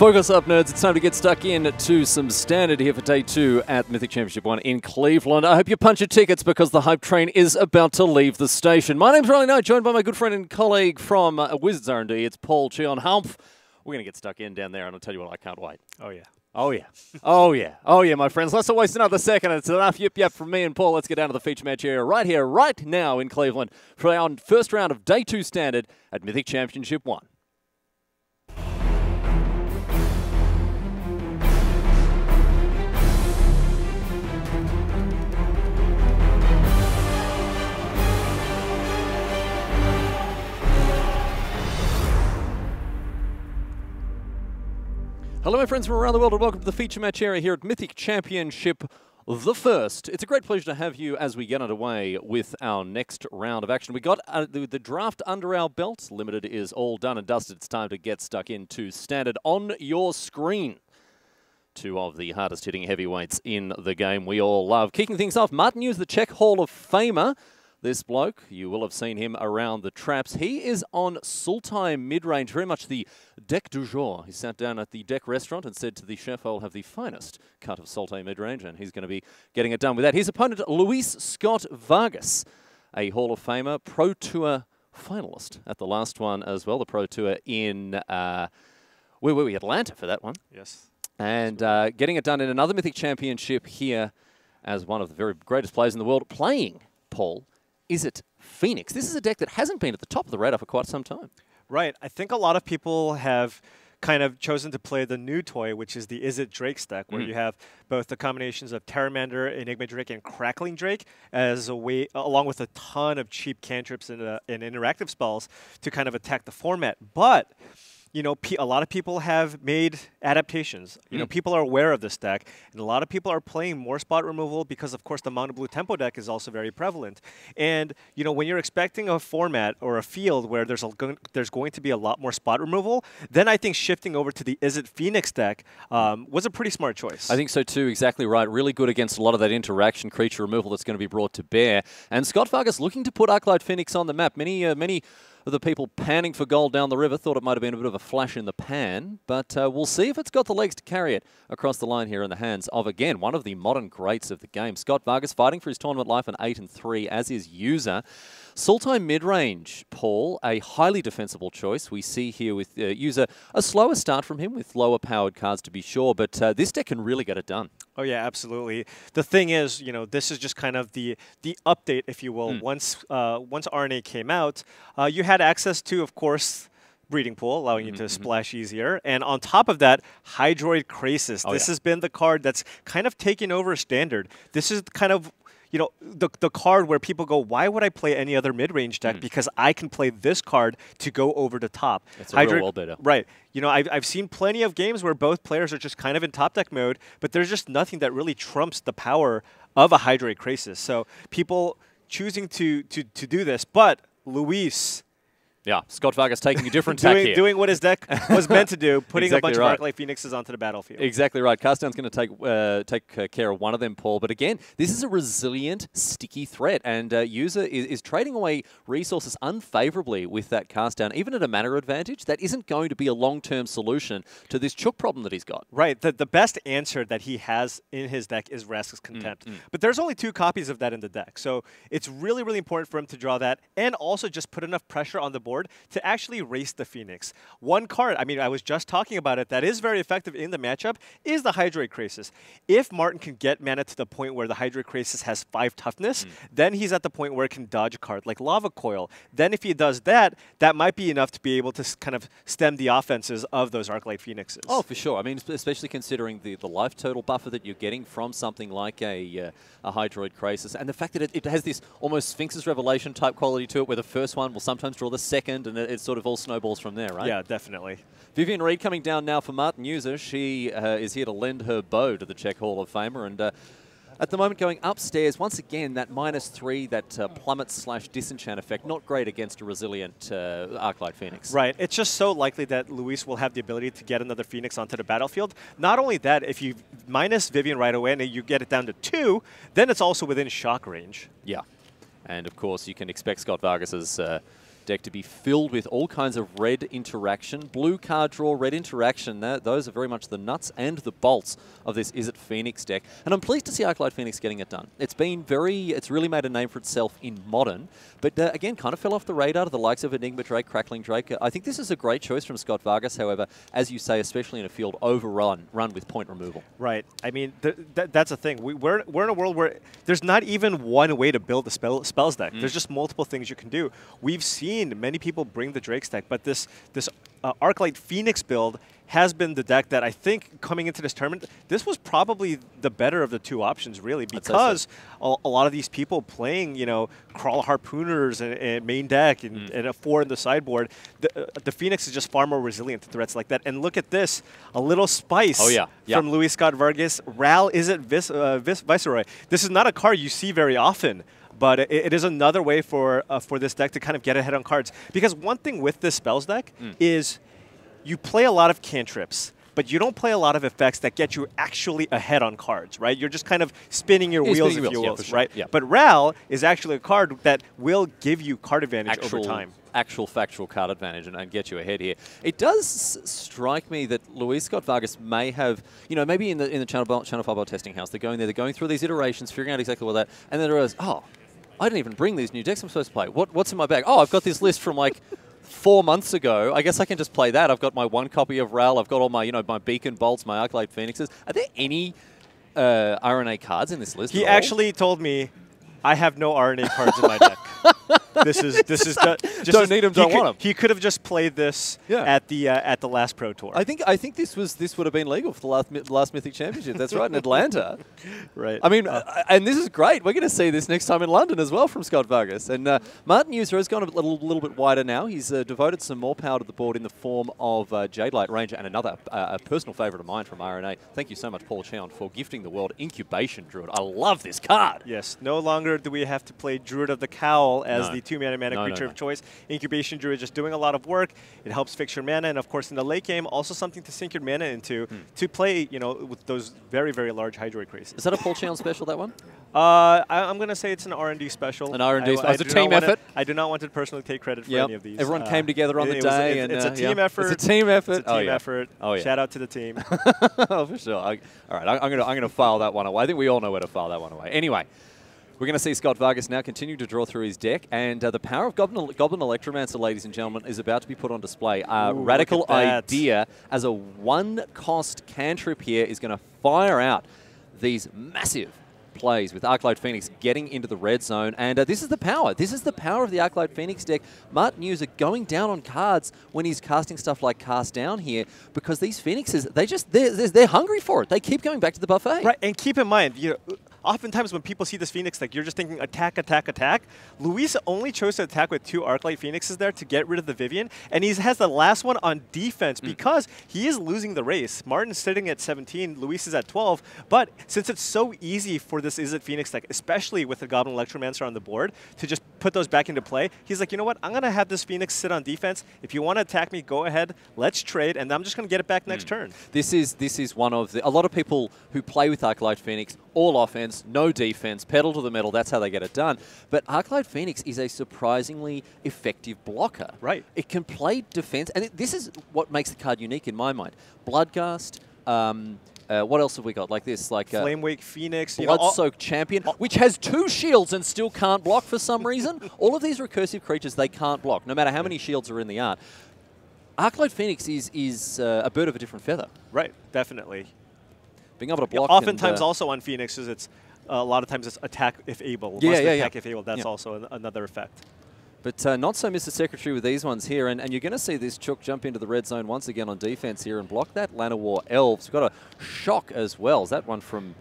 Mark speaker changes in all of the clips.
Speaker 1: Focus up, nerds. It's time to get stuck in to some standard here for day 2 at Mythic Championship 1 in Cleveland. I hope you punch your tickets because the hype train is about to leave the station. My name's Riley Knight, joined by my good friend and colleague from Wizards R&D. It's Paul Cheon-Humph. We're going to get stuck in down there, and I'll tell you what, I can't wait.
Speaker 2: Oh, yeah.
Speaker 1: Oh, yeah. Oh, yeah. Oh, yeah, my friends. Let's not waste another second. It's enough yip-yap from me and Paul. Let's get down to the feature match area right here, right now in Cleveland for our first round of day 2 standard at Mythic Championship 1. Hello, my friends from around the world, and welcome to the feature match area here at Mythic Championship the first. It's a great pleasure to have you as we get underway with our next round of action. We got the draft under our belt. Limited is all done and dusted. It's time to get stuck into standard on your screen. 2 of the hardest hitting heavyweights in the game we all love. Kicking things off, Martin Jůza, the Czech Hall of Famer. This bloke, you will have seen him around the traps. He is on Sultai mid-range, very much the deck du jour. He sat down at the deck restaurant and said to the chef, I'll have the finest cut of Sultai mid-range, and he's going to be getting it done with that. His opponent, Luis Scott-Vargas, a Hall of Famer, Pro Tour finalist at the last one as well, the Pro Tour in, where were we, Atlanta for that one.
Speaker 2: Yes.
Speaker 1: And getting it done in another Mythic Championship here as one of the very greatest players in the world, playing, Paul, Is It Phoenix? This is a deck that hasn't been at the top of the radar for quite some time.
Speaker 2: Right. I think a lot of people have kind of chosen to play the new toy, which is the Is It Drake deck, where you have both the combinations of Terramander, Enigma Drake, and Crackling Drake as a way, along with a ton of cheap cantrips and interactive spells to kind of attack the format. But you know, a lot of people have made adaptations. You know, people are aware of this deck, and a lot of people are playing more spot removal because, of course, the Mono Blue Tempo deck is also very prevalent. And, you know, when you're expecting a format or a field where there's going to be a lot more spot removal, then I think shifting over to the Is It Phoenix deck was a pretty smart choice.
Speaker 1: I think so too, exactly right. Really good against a lot of that interaction creature removal that's going to be brought to bear. And Scott-Vargas looking to put Arclight Phoenix on the map. Many of the people panning for gold down the river thought it might have been a bit of a flash in the pan, but we'll see if it's got the legs to carry it across the line here in the hands of, again, one of the modern greats of the game. Scott-Vargas fighting for his tournament life in 8-3, as is Jůza. Sultai mid-range, Paul, a highly defensible choice. We see here with Jůza a slower start from him with lower powered cards to be sure, but this deck can really get it done.
Speaker 2: Oh, yeah, absolutely. The thing is, you know, this is just kind of the update, if you will. Once RNA came out, you had access to, of course, Breeding Pool, allowing you to splash easier. And on top of that, Hydroid Crisis. This has been the card that's kind of taken over standard. This is kind of, you know, the card where people go, why would I play any other mid-range deck? Because I can play this card to go over the top.
Speaker 1: It's a real well better.
Speaker 2: Right. You know, I've seen plenty of games where both players are just kind of in top deck mode, but there's just nothing that really trumps the power of a Hydroid Crisis. So people choosing to do this, but Luis...
Speaker 1: Yeah, Scott-Vargas taking a different tack here.
Speaker 2: Doing what his deck was meant to do, putting
Speaker 1: exactly
Speaker 2: a bunch of Arclight Phoenixes onto the battlefield.
Speaker 1: Exactly right. Castdown's going to take care of one of them, Paul. But again, this is a resilient, sticky threat, and Jůza is trading away resources unfavorably with that Castdown. Even at a mana advantage, that isn't going to be a long-term solution to this chook problem that he's got.
Speaker 2: Right. The best answer that he has in his deck is Vraska's Contempt. But there's only 2 copies of that in the deck, so it's really, really important for him to draw that and also just put enough pressure on the board to actually race the Phoenix. One card, I mean, I was just talking about it, that is very effective in the matchup is the Hydroid Crisis. If Martin can get mana to the point where the Hydroid Crisis has 5 toughness, then he's at the point where it can dodge a card like Lava Coil. Then if he does that, that might be enough to be able to kind of stem the offenses of those Arclight Phoenixes.
Speaker 1: Oh, for sure. I mean, especially considering the life total buffer that you're getting from something like a Hydroid Crisis, and the fact that it has this almost Sphinx's Revelation type quality to it, where the first one will sometimes draw the second, and it sort of all snowballs from there, right?
Speaker 2: Yeah, definitely.
Speaker 1: Vivian Reed coming down now for Martin Jůza. She is here to lend her bow to the Czech Hall of Famer, and at the moment going upstairs, once again, that -3, that plummet/disenchant effect, not great against a resilient Arclight Phoenix.
Speaker 2: Right. It's just so likely that Luis will have the ability to get another Phoenix onto the battlefield. Not only that, if you minus Vivian right away and you get it down to 2, then it's also within shock range.
Speaker 1: Yeah. And, of course, you can expect Scott-Vargas's deck to be filled with all kinds of red interaction. Blue card draw, red interaction. Those are very much the nuts and the bolts of this Izzet Phoenix deck. And I'm pleased to see Arclight Phoenix getting it done. It's really made a name for itself in Modern, but again, kind of fell off the radar to the likes of Enigma Drake, Crackling Drake. I think this is a great choice from Scott-Vargas, however, as you say, especially in a field run with point removal.
Speaker 2: Right. I mean, that's the thing. We're in a world where there's not even one way to build a spells deck. There's just multiple things you can do. We've seen many people bring the Drake's deck, but this Arclight Phoenix build has been the deck that I think coming into this tournament, this was probably the better of the two options, really, because a lot of these people playing, you know, Crawl Harpooners and main deck and a 4 in the sideboard, the Phoenix is just far more resilient to threats like that. And look at this, a little spice from Luis Scott-Vargas. Ral Izzet Viceroy. This is not a card you see very often, but it is another way for this deck to kind of get ahead on cards. Because one thing with this spells deck is you play a lot of cantrips, but you don't play a lot of effects that get you actually ahead on cards, right? You're just kind of spinning your wheels, if you will, right? Yeah. But Ral is actually a card that will give you card advantage over time.
Speaker 1: Actual factual card advantage and get you ahead here. It does strike me that Luis Scott-Vargas may have, you know, maybe in the Channel 5 Ball testing house, they're going through these iterations, figuring out exactly what that, and then they realize, oh, I didn't even bring these new decks I'm supposed to play. What's in my bag? Oh, I've got this list from like 4 months ago. I guess I can just play that. I've got my 1 copy of Ral. I've got all my, my Beacon Bolts, my Arclight Phoenixes. Are there any RNA cards in this list?
Speaker 2: He actually told me, I have no RNA cards in my deck. This is just
Speaker 1: don't need them, don't want them.
Speaker 2: He could have just played this at the last Pro Tour.
Speaker 1: I think this would have been legal for the last Mythic Championship. That's right, in Atlanta.
Speaker 2: Right.
Speaker 1: I mean, and this is great. We're going to see this next time in London as well from Scott-Vargas. And Martin Jůza has gone a little bit wider now. He's devoted some more power to the board in the form of Jade Light Ranger and another a personal favourite of mine from RNA. Thank you so much, Paul Cheon, for gifting the world Incubation Druid. I love this card.
Speaker 2: Yes. No longer do we have to play Druid of the Cowl as the 2-mana creature of choice. Incubation Druid just doing a lot of work. It helps fix your mana, and of course in the late game, also something to sink your mana into to play, with those very, very large Hydroid Crisis.
Speaker 1: Is that a Paul Cheon special, that one?
Speaker 2: I'm going to say it's an R&D special.
Speaker 1: An R&D special. It's a team effort.
Speaker 2: I do not want to personally take credit for any of these.
Speaker 1: Everyone came together on the day.
Speaker 2: It's a team effort.
Speaker 1: It's a team effort.
Speaker 2: It's a team effort. Oh, yeah. Shout out to the team.
Speaker 1: Oh, for sure. All right, I'm going to file that one away. I think we all know where to file that one away. Anyway. We're going to see Scott-Vargas now continue to draw through his deck, and the power of Goblin Electromancer, ladies and gentlemen, is about to be put on display. Radical idea as a 1-cost cantrip here is going to fire out these massive plays with Arclight Phoenix getting into the red zone, and this is the power. This is the power of the Arclight Phoenix deck. Martin Jůza going down on cards when he's casting stuff like Cast Down here, because these Phoenixes, they're hungry for it. They keep going back to the buffet.
Speaker 2: Right, and keep in mind, oftentimes when people see this Phoenix deck, you're just thinking attack, attack, attack. Luis only chose to attack with 2 Arclight Phoenixes there to get rid of the Vivian, and he has the last one on defense because he is losing the race. Martin's sitting at 17, Luis is at 12, but since it's so easy for this Izzet Phoenix deck, especially with the Goblin Electromancer on the board, to just put those back into play, he's like, you know what, I'm going to have this Phoenix sit on defense. If you want to attack me, go ahead, let's trade, and I'm just going to get it back next turn.
Speaker 1: This is one of a lot of people who play with Arclight Phoenix, all offense, no defense, pedal to the metal, that's how they get it done. But Arclight Phoenix is a surprisingly effective blocker.
Speaker 2: Right.
Speaker 1: It can play defense, and this is what makes the card unique in my mind. Bloodghast, what else have we got like this? Like
Speaker 2: Flamewake Phoenix.
Speaker 1: Blood-Soaked Champion, which has 2 shields and still can't block for some reason. All of these recursive creatures, they can't block, no matter how many shields are in the art. Arclight Phoenix is a bird of a different feather.
Speaker 2: Right, definitely.
Speaker 1: Being able to block.
Speaker 2: Oftentimes also on Phoenixes, it's a lot of times it's attack if able. Attack if able. That's also another effect.
Speaker 1: But not so Mr. Secretary with these ones here. And you're going to see this Chook jump into the red zone once again on defense here and block that Llanowar Elves. We've got a Shock as well. Is that one from,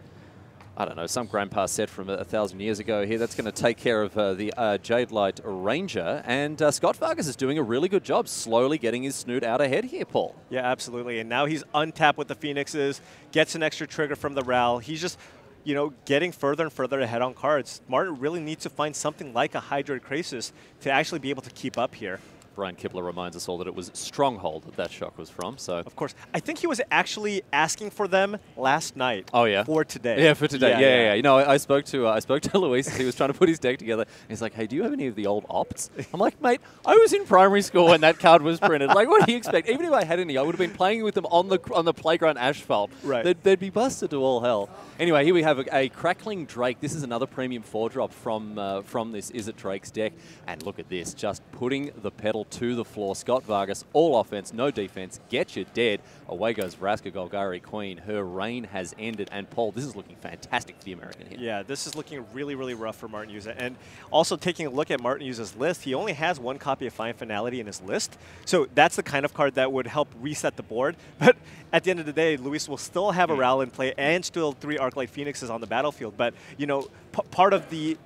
Speaker 1: I don't know, some grandpa set from 1,000 years ago here? That's going to take care of the Jade Light Ranger. And Scott-Vargas is doing a really good job slowly getting his snoot out ahead here, Paul.
Speaker 2: Yeah, absolutely. And now he's untapped with the Phoenixes, gets an extra trigger from the Ral. He's just, getting further and further ahead on cards. Martin really needs to find something like a Hydroid Crisis to actually be able to keep up here.
Speaker 1: Brian Kibler reminds us all that it was Stronghold that shock was from. So
Speaker 2: of course, I think he was actually asking for them last night.
Speaker 1: Oh yeah,
Speaker 2: for today.
Speaker 1: Yeah, for today. Yeah. You know, I spoke to Luis as he was trying to put his deck together. He's like, "Hey, do you have any of the old opts?" I'm like, "Mate, I was in primary school when that card was printed. Like, what do you expect? Even if I had any, I would have been playing with them on the playground asphalt.
Speaker 2: Right.
Speaker 1: They'd be busted to all hell." Anyway, here we have a Crackling Drake. This is another premium 4-drop from this Is It Drake's deck. And look at this, just putting the pedal to the floor. Scott-Vargas, all offense, no defense, get you dead. Away goes Vraska Golgari Queen. Her reign has ended. And Paul, this is looking fantastic for the American here.
Speaker 2: Yeah, this is looking really, really rough for Martin Jůza. And also taking a look at Martin Jůza's list, he only has one copy of Fine Finality in his list. So that's the kind of card that would help reset the board. But at the end of the day, Luis will still have a Ral in play and still 3 Arclight Phoenixes on the battlefield. But, you know, part of the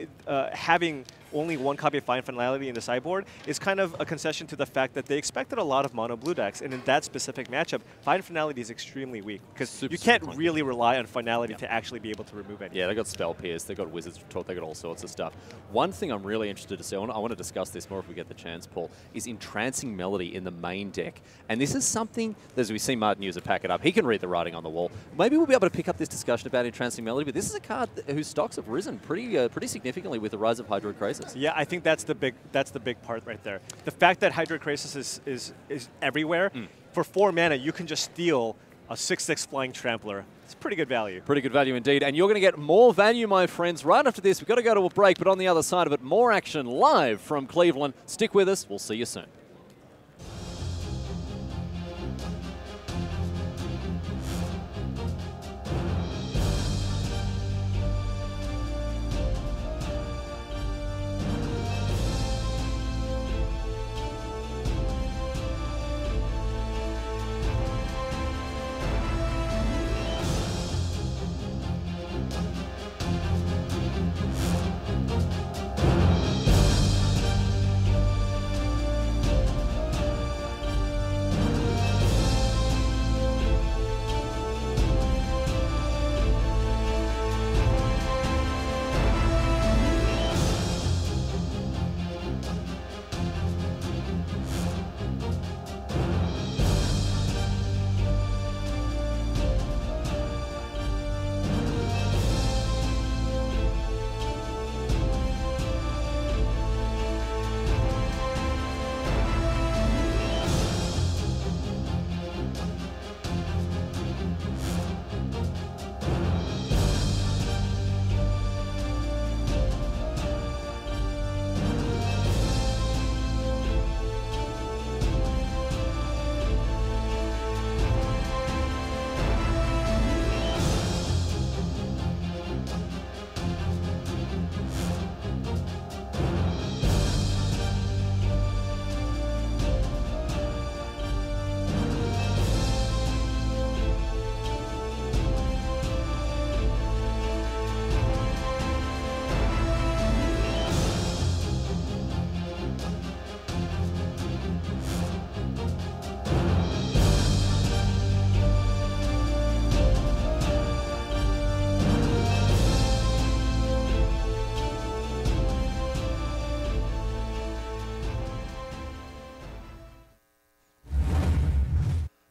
Speaker 2: having only one copy of Fine Finality in the sideboard is kind of a concession to the fact that they expected a lot of mono blue decks, and in that specific matchup, Fine Finality is extremely weak because you can't really rely on Finality to actually be able to remove anything.
Speaker 1: Yeah, they got Spell Pierce, they got Wizard's Retort, they got all sorts of stuff. One thing I'm really interested to see, I want to discuss this more if we get the chance, Paul, is Entrancing Melody in the main deck. And this is something, as we see Martin Jůza pack it up, he can read the writing on the wall. Maybe we'll be able to pick up this discussion about Entrancing Melody, but this is a card whose stocks have risen pretty significantly with the rise of Hydroid Crisis.
Speaker 2: Yeah, I think that's the big part right there. The fact that Hydroid Crisis is everywhere, for 4 mana you can just steal a 6/6 Flying Trampler. It's pretty good value.
Speaker 1: Pretty good value indeed. And you're going to get more value, my friends, right after this. We've got to go to a break, but on the other side of it, more action live from Cleveland. Stick with us. We'll see you soon.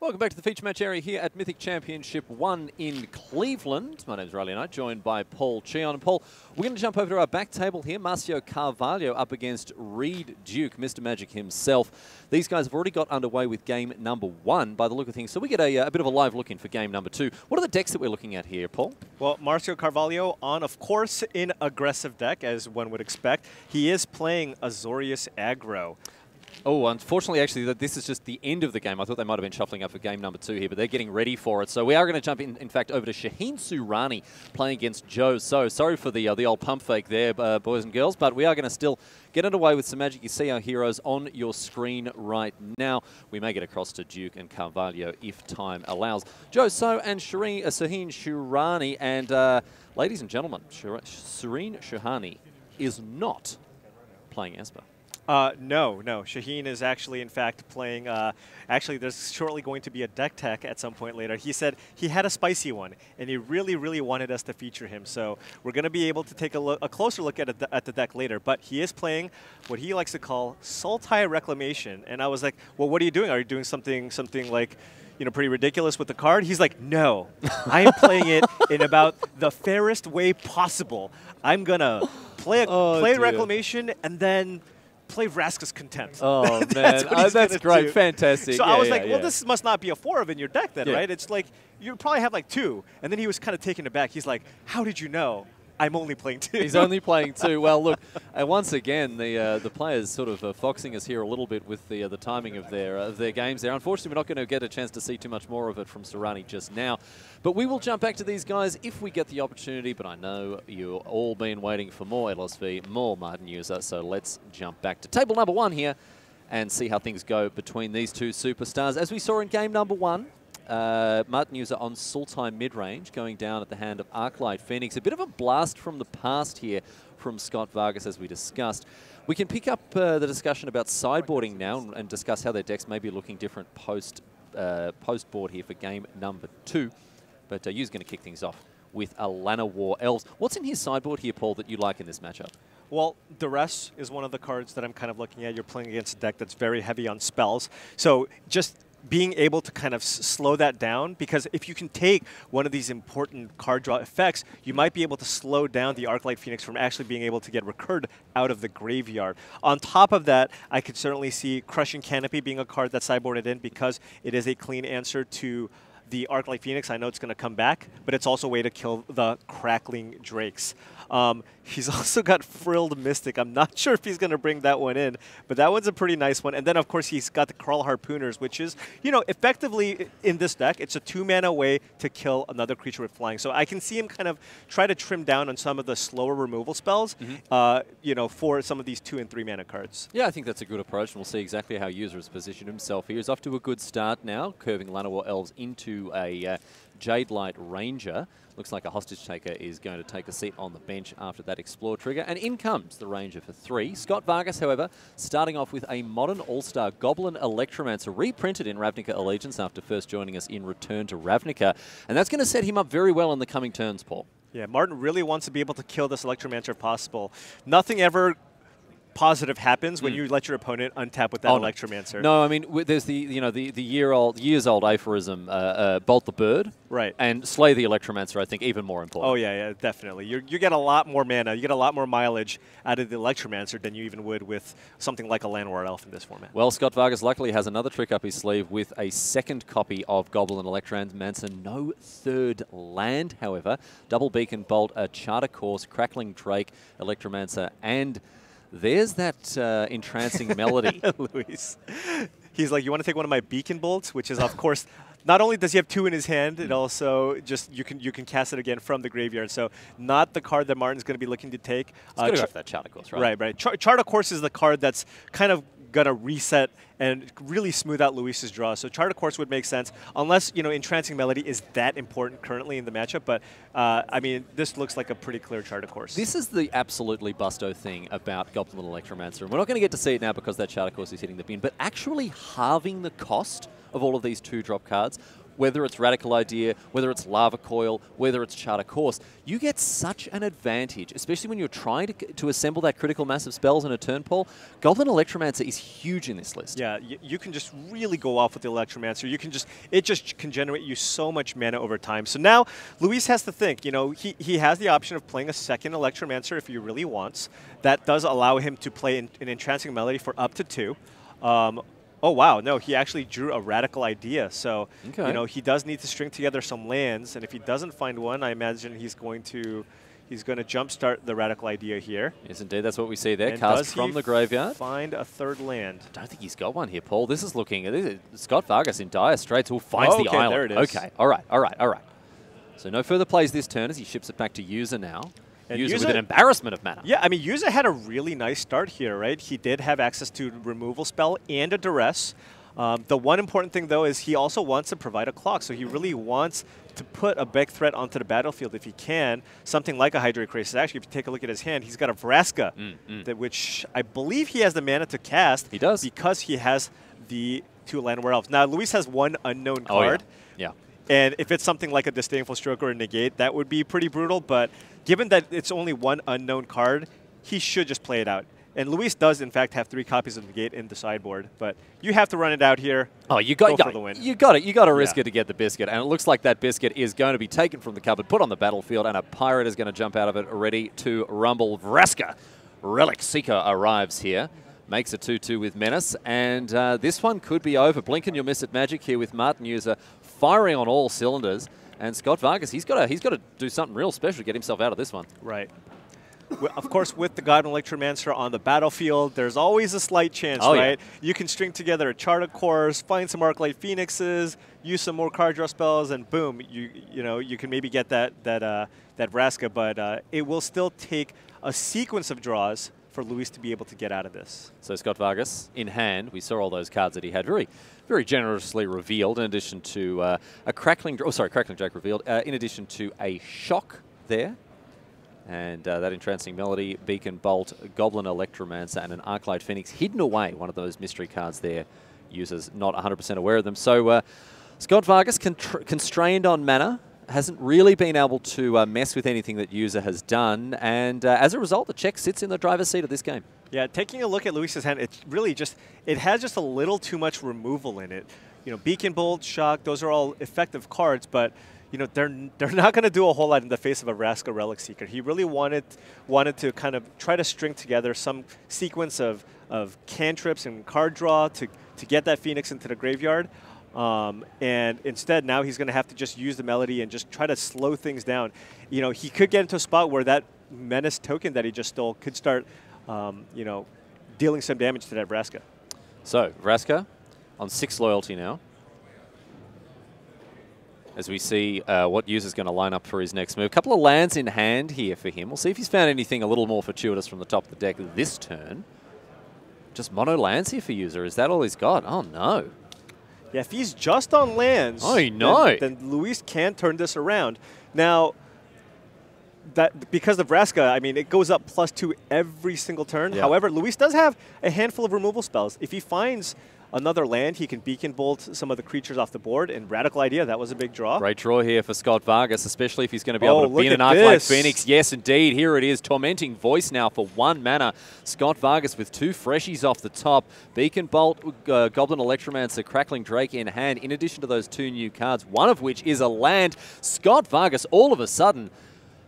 Speaker 1: Welcome back to the feature match area here at Mythic Championship 1 in Cleveland. My name's Riley Knight, joined by Paul Cheon. And Paul, we're going to jump over to our back table here. Marcio Carvalho up against Reed Duke, Mr. Magic himself. These guys have already got underway with game number 1 by the look of things. So we get a bit of a live look in for game number 2. What are the decks that we're looking at here, Paul?
Speaker 2: Well, Marcio Carvalho on, of course, in aggressive deck, as one would expect. He is playing Azorius aggro.
Speaker 1: Oh, unfortunately, actually, this is just the end of the game. I thought they might have been shuffling up for game number 2 here, but they're getting ready for it. So we are going to jump in fact, over to Shaheen Surani playing against Joe. So sorry for the old pump fake there, boys and girls, but we are going to still get underway with some magic. You see our heroes on your screen right now. We may get across to Duke and Carvalho if time allows. Joe So and Shaheen Surani, and ladies and gentlemen, Shireen Shuhani is not playing Esper.
Speaker 2: No. Shaheen is actually, in fact, playing. Actually, there's shortly going to be a deck tech at some point later. He said he had a spicy one, and he really, really wanted us to feature him. So we're going to be able to take a closer look at the deck later. But he is playing what he likes to call Sultai Reclamation. And I was like, well, what are you doing? Are you doing something like, pretty ridiculous with the card? He's like, no, I am playing it in about the fairest way possible. I'm going to play Reclamation and then play Vraska's Contempt.
Speaker 1: Oh, man. That's great.
Speaker 2: Do.
Speaker 1: Fantastic.
Speaker 2: So I was like, well, this must not be a 4 of in your deck then, right? It's like, you probably have like 2. And then he was kind of taken aback. He's like, how did you know? I'm only playing 2.
Speaker 1: He's only playing 2. Well, look, once again, the players sort of foxing us here a little bit with the timing of their games there. Unfortunately, we're not going to get a chance to see too much more of it from Serrani just now. But we will jump back to these guys if we get the opportunity. But I know you've all been waiting for more LSV, more Martin Jůza. So let's jump back to table number 1 here and see how things go between these two superstars. As we saw in game number 1, Martin Jůza on Sultai mid-range, going down at the hand of Arclight Phoenix. A bit of a blast from the past here from Scott-Vargas, as we discussed. We can pick up the discussion about sideboarding now and discuss how their decks may be looking different post-board here for game number 2. But Jůza's going to kick things off with a Llanowar Elves. What's in his sideboard here, Paul, that you like in this matchup?
Speaker 2: Well, Duress is one of the cards that I'm kind of looking at. You're playing against a deck that's very heavy on spells. So just being able to kind of slow that down, because if you can take one of these important card draw effects, you might be able to slow down the Arclight Phoenix from actually being able to get recurred out of the graveyard. On top of that, I could certainly see Crushing Canopy being a card that's sideboarded in because it is a clean answer to the Arclight Phoenix. I know it's going to come back, but it's also a way to kill the Crackling Drakes. He's also got Frilled Mystic. I'm not sure if he's going to bring that one in, but that one's a pretty nice one. And then, of course, he's got the Krull Harpooners, which is, effectively in this deck, it's a 2-mana way to kill another creature with flying. So I can see him kind of try to trim down on some of the slower removal spells, for some of these 2- and 3-mana cards.
Speaker 1: Yeah, I think that's a good approach, and we'll see exactly how Jůza has positioned himself. He is off to a good start now, curving Llanowar Elves into a Jade Light Ranger. Looks like a Hostage Taker is going to take a seat on the bench after that Explore trigger. And in comes the Ranger for 3. Scott-Vargas, however, starting off with a modern all-star Goblin Electromancer, reprinted in Ravnica Allegiance after first joining us in Return to Ravnica. And that's going to set him up very well in the coming turns, Paul.
Speaker 2: Yeah, Martin really wants to be able to kill this Electromancer if possible. Nothing ever positive happens when you let your opponent untap with that Electromancer.
Speaker 1: No, I mean, there's the years old aphorism, bolt the bird,
Speaker 2: right,
Speaker 1: and slay the Electromancer. I think even more important.
Speaker 2: Oh yeah, definitely. You get a lot more mana, you get a lot more mileage out of the Electromancer than you even would with something like a Llanowar Elf in this format.
Speaker 1: Well, Scott-Vargas luckily has another trick up his sleeve with a second copy of Goblin Electromancer. No third land, however. Double Beacon Bolt, a Charter Course, Crackling Drake, Electromancer, and there's that entrancing melody.
Speaker 2: Luis. He's like, you want to take one of my Beacon Bolts, which is, of course, not only does he have 2 in his hand, it also just you can cast it again from the graveyard. So not the card that Martin's going to be looking to take.
Speaker 1: It's going to go for that Charter Course, right?
Speaker 2: Right. Charter Course is the card that's kind of going to reset and really smooth out Luis's draw. So Charter Course would make sense, unless, Entrancing Melody is that important currently in the matchup. But, I mean, this looks like a pretty clear Charter Course.
Speaker 1: This is the absolutely busto thing about Goblin Electromancer. And we're not going to get to see it now because that Charter Course is hitting the bin, but actually halving the cost of all of these 2-drop cards, whether it's Radical Idea, whether it's Lava Coil, whether it's Charter Course, you get such an advantage, especially when you're trying to assemble that critical mass of spells in a turn, Paul. Goblin Electromancer is huge in this list.
Speaker 2: Yeah, you can just really go off with the Electromancer. It just can generate you so much mana over time. So now Luis has to think, he has the option of playing a second Electromancer if he really wants. That does allow him to play an Entrancing Melody for up to 2. Oh, wow. No, he actually drew a Radical Idea. So, he does need to string together some lands. And if he doesn't find one, I imagine he's going to jumpstart the Radical Idea here.
Speaker 1: Yes, indeed. That's what we see there.
Speaker 2: And
Speaker 1: cast from the graveyard.
Speaker 2: Find a third land?
Speaker 1: I don't think he's got one here, Paul. This is looking... Scott-Vargas in dire straits who finds the island.
Speaker 2: There it is.
Speaker 1: Okay, all right. So no further plays this turn as he ships it back to Jůza now. Jůza with an embarrassment of mana.
Speaker 2: Yeah, I mean, Jůza had a really nice start here, right? He did have access to removal spell and a duress. The one important thing, though, is he also wants to provide a clock. So he really wants to put a big threat onto the battlefield if he can. Something like a Hydroid Crisis. Actually, if you take a look at his hand, he's got a Vraska, which I believe he has the mana to cast.
Speaker 1: He does.
Speaker 2: Because he has the 2 Llanowar Elves. Now, Luis has 1 unknown card.
Speaker 1: Yeah.
Speaker 2: And if it's something like a Disdainful Stroke or a Negate, that would be pretty brutal. But given that it's only 1 unknown card, he should just play it out. And Luis does, in fact, have 3 copies of Negate in the sideboard, but you have to run it out here.
Speaker 1: Oh, you got
Speaker 2: for the win.
Speaker 1: You got to risk it to get the biscuit, and it looks like that biscuit is going to be taken from the cupboard, put on the battlefield, and a pirate is going to jump out of it, ready to rumble. Vraska, Relic Seeker arrives here, makes a 2-2 with Menace, and this one could be over. Blink and you'll miss it magic here with Martin Jůza firing on all cylinders, and Scott-Vargas, he's got to do something real special to get himself out of this one.
Speaker 2: Right. Of course, with the God Electromancer on the battlefield, there's always a slight chance, right? Yeah. You can string together a chart of course, find some Arclight Phoenixes, use some more card draw spells, and boom, you can maybe get that Vraska, but it will still take a sequence of draws for Luis to be able to get out of this.
Speaker 1: So Scott-Vargas in hand, we saw all those cards that he had very generously revealed, in addition to a Crackling Drake revealed, in addition to a Shock there. And that entrancing melody, Beacon Bolt, Goblin Electromancer, and an Arclight Phoenix hidden away. One of those mystery cards there. Users not 100% aware of them. So Scott-Vargas constrained on mana, hasn't really been able to mess with anything that Jůza has done. And as a result, the check sits in the driver's seat of this game.
Speaker 2: Yeah, taking a look at Luis's hand, it's really just, it has just a little too much removal in it. You know, Beacon Bolt, Shock, those are all effective cards, but they're not going to do a whole lot in the face of a Vraska Relic Seeker. He really wanted to kind of try to string together some sequence of cantrips and card draw to get that Phoenix into the graveyard. And instead, now he's going to have to just use the melody and just try to slow things down. He could get into a spot where that Menace token that he just stole could start, dealing some damage to that Vraska. So
Speaker 1: Vraska on 6 loyalty now. As we see what Jůza's going to line up for his next move. A couple of lands in hand here for him. We'll see if he's found anything a little more fortuitous from the top of the deck this turn. Just mono lands here for Jůza. Is that all he's got? Oh, no.
Speaker 2: Yeah, if he's just on lands, then Luis can turn this around. Now, because of Vraska, I mean, it goes up +2 every single turn. Yeah. However, Luis does have a handful of removal spells. If he finds another land, he can Beacon Bolt some of the creatures off the board, and Radical Idea, that was a big draw.
Speaker 1: Great draw here for Scott-Vargas, especially if he's going to be able to beat an Arclight Phoenix. Yes, indeed. Here it is. Tormenting Voice now for 1 mana. Scott-Vargas with 2 freshies off the top. Beacon Bolt, Goblin Electromancer, Crackling Drake in hand, in addition to those 2 new cards, one of which is a land. Scott-Vargas, all of a sudden,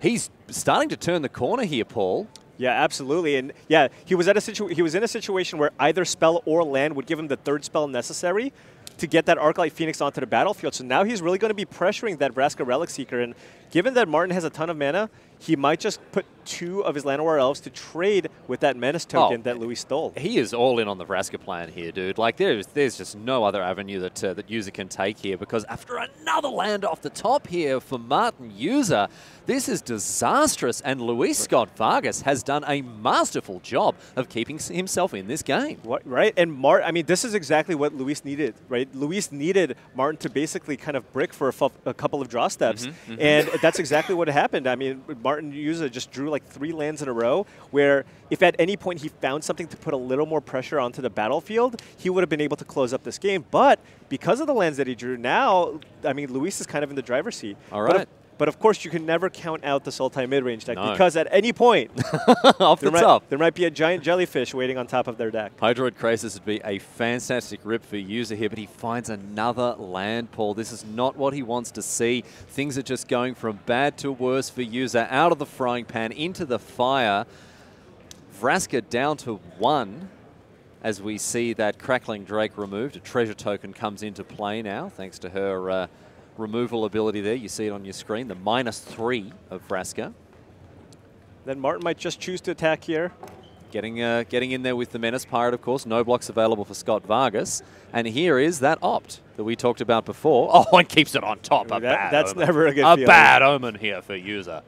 Speaker 1: he's starting to turn the corner here, Paul.
Speaker 2: Yeah, absolutely. And yeah, he was in a situation where either spell or land would give him the 3rd spell necessary to get that Arclight Phoenix onto the battlefield. So now he's really going to be pressuring that Vraska Relic Seeker. And given that Martin has a ton of mana, he might just put 2 of his Llanowar Elves to trade with that Menace token that Luis stole.
Speaker 1: He is all in on the Vraska plan here, dude. Like, there's just no other avenue that Jůza can take here, because after another land off the top here for Martin Jůza, this is disastrous, and Luis Scott-Vargas has done a masterful job of keeping himself in this game.
Speaker 2: Right, and I mean, this is exactly what Luis needed, right? Luis needed Martin to basically kind of brick for a couple of draw steps, and that's exactly what happened. I mean, Martin Jůza just drew like 3 lands in a row, where if at any point he found something to put a little more pressure onto the battlefield, he would have been able to close up this game. But because of the lands that he drew, now, I mean, Luis is kind of in the driver's seat.
Speaker 1: All right.
Speaker 2: But of course, you can never count out the Sultai mid-range deck, because at any point, there might be a giant jellyfish waiting on top of their deck.
Speaker 1: Hydroid Crisis would be a fantastic rip for Jůza here, but he finds another land, Paul. This is not what he wants to see. Things are just going from bad to worse for Jůza. Out of the frying pan, into the fire. Vraska down to 1. As we see that Crackling Drake removed. A treasure token comes into play now, thanks to her removal ability there. You see it on your screen, the -3 of Vraska.
Speaker 2: Then Martin might just choose to attack here.
Speaker 1: Getting in there with the Menace Pirate, of course. No blocks available for Scott-Vargas. And here is that opt that we talked about before. Oh, and keeps it on top.
Speaker 2: That's never a good feeling.
Speaker 1: A bad omen here for Jůza.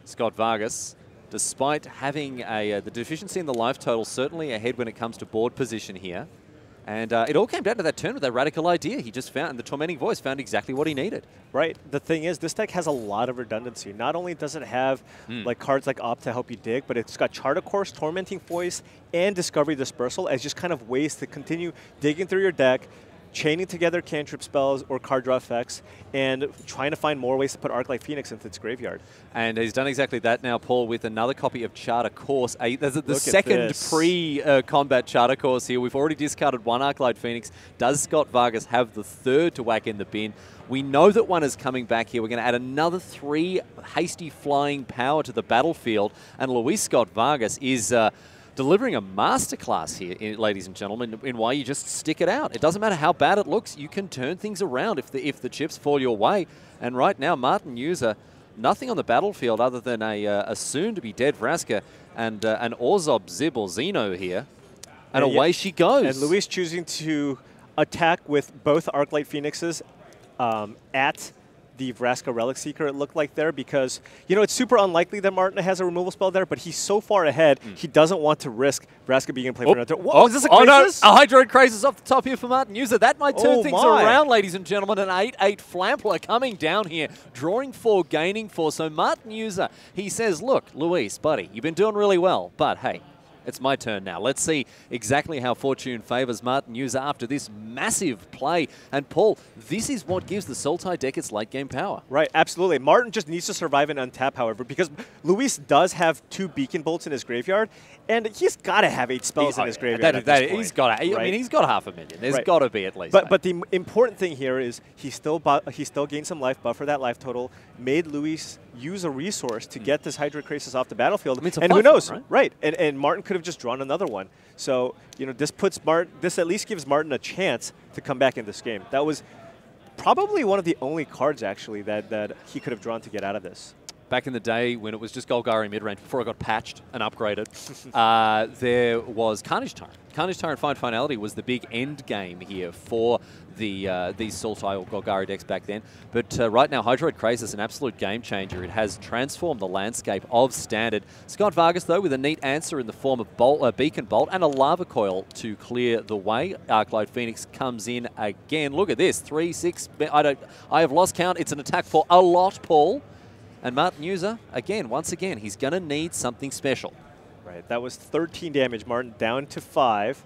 Speaker 1: Scott-Vargas, despite having the deficiency in the life total, certainly ahead when it comes to board position here. And it all came down to that turn with that radical idea. He just found, and the Tormenting Voice found exactly what he needed.
Speaker 2: Right. The thing is, this deck has a lot of redundancy. Not only does it have like cards like Op to help you dig, but it's got Chart of Course, Tormenting Voice, and Discovery Dispersal as just kind of ways to continue digging through your deck, chaining together cantrip spells or card draw effects, and trying to find more ways to put Arclight Phoenix into its graveyard. And
Speaker 1: he's done exactly that now, Paul, with another copy of Charter Course. There's the second pre-combat Charter Course here. We've already discarded one Arclight Phoenix. Does Scott-Vargas have the third to whack in the bin? We know that one is coming back here. We're going to add another 3 hasty flying power to the battlefield, and Luis Scott-Vargas is delivering a masterclass here, ladies and gentlemen, in why you just stick it out. It doesn't matter how bad it looks. You can turn things around if the chips fall your way. And right now, Martin Jůza, nothing on the battlefield other than a soon-to-be-dead Vraska and an Orzhov Zib or Xeno here. And away she goes.
Speaker 2: And Luis choosing to attack with both Arclight Phoenixes at the Vraska Relic Seeker, it looked like there, because, you know, it's super unlikely that Martin has a removal spell there, but he's so far ahead, he doesn't want to risk Vraska being in play for another turn.
Speaker 1: Is this a crisis? No, a Hydroid Crisis off the top here for Martin Jůza. That might turn things around, ladies and gentlemen. An 8/8 Flampler coming down here, drawing 4, gaining 4. So Martin Jůza, he says, look, Luis, buddy, you've been doing really well, but hey, it's my turn now. Let's see exactly how fortune favors Martin Jůza after this massive play. And Paul, this is what gives the Sultai deck its late game power.
Speaker 2: Right, absolutely. Martin just needs to survive and untap, however, because Luis does have 2 Beacon Bolts in his graveyard, and he's got to have 8 spells in his graveyard.
Speaker 1: He's got. I mean, he's got 500,000. There's got to be at least.
Speaker 2: But the important thing here is he still gained some life, buffer that life total, made Luis use a resource to get this Hydroid Crisis off the battlefield. And who knows, right? And Martin could have just drawn another one. So, you know, this at least gives Martin a chance to come back in this game. That was probably one of the only cards, actually, that he could have drawn to get out of this.
Speaker 1: Back in the day when it was just Golgari mid-range, before it got patched and upgraded, there was Carnage Tyrant. Carnage Tyrant Fine Finality was the big end game here for these Sultai or Golgari decks back then. But right now, Hydroid Crisis is an absolute game changer. It has transformed the landscape of Standard. Scott-Vargas, though, with a neat answer in the form of Beacon Bolt and a Lava Coil to clear the way. Arclight Phoenix comes in again. Look at this, 3/6. I have lost count. It's an attack for a lot, Paul. And Martin Jůza, once again, he's going to need something special.
Speaker 2: Right, that was 13 damage. Martin down to 5.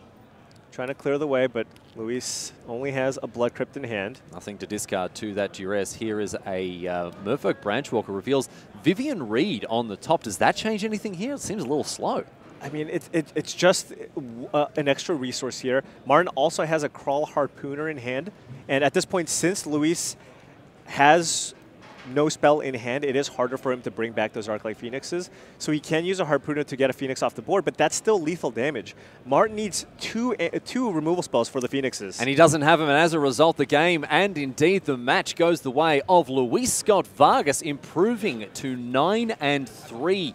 Speaker 2: Trying to clear the way, but Luis only has a Blood Crypt in hand.
Speaker 1: Nothing to discard to that duress. Here is a Merfolk Branchwalker. Reveals Vivian Reed on the top. Does that change anything here? It seems a little slow.
Speaker 2: I mean, it's just an extra resource here. Martin also has a Crawl Harpooner in hand. And at this point, since Luis has no spell in hand, it is harder for him to bring back those Arclight Phoenixes. So he can use a Harpooner to get a Phoenix off the board, but that's still lethal damage. Martin needs two removal spells for the Phoenixes.
Speaker 1: And he doesn't have them, and as a result, the game and indeed the match goes the way of Luis Scott-Vargas, improving to 9-3.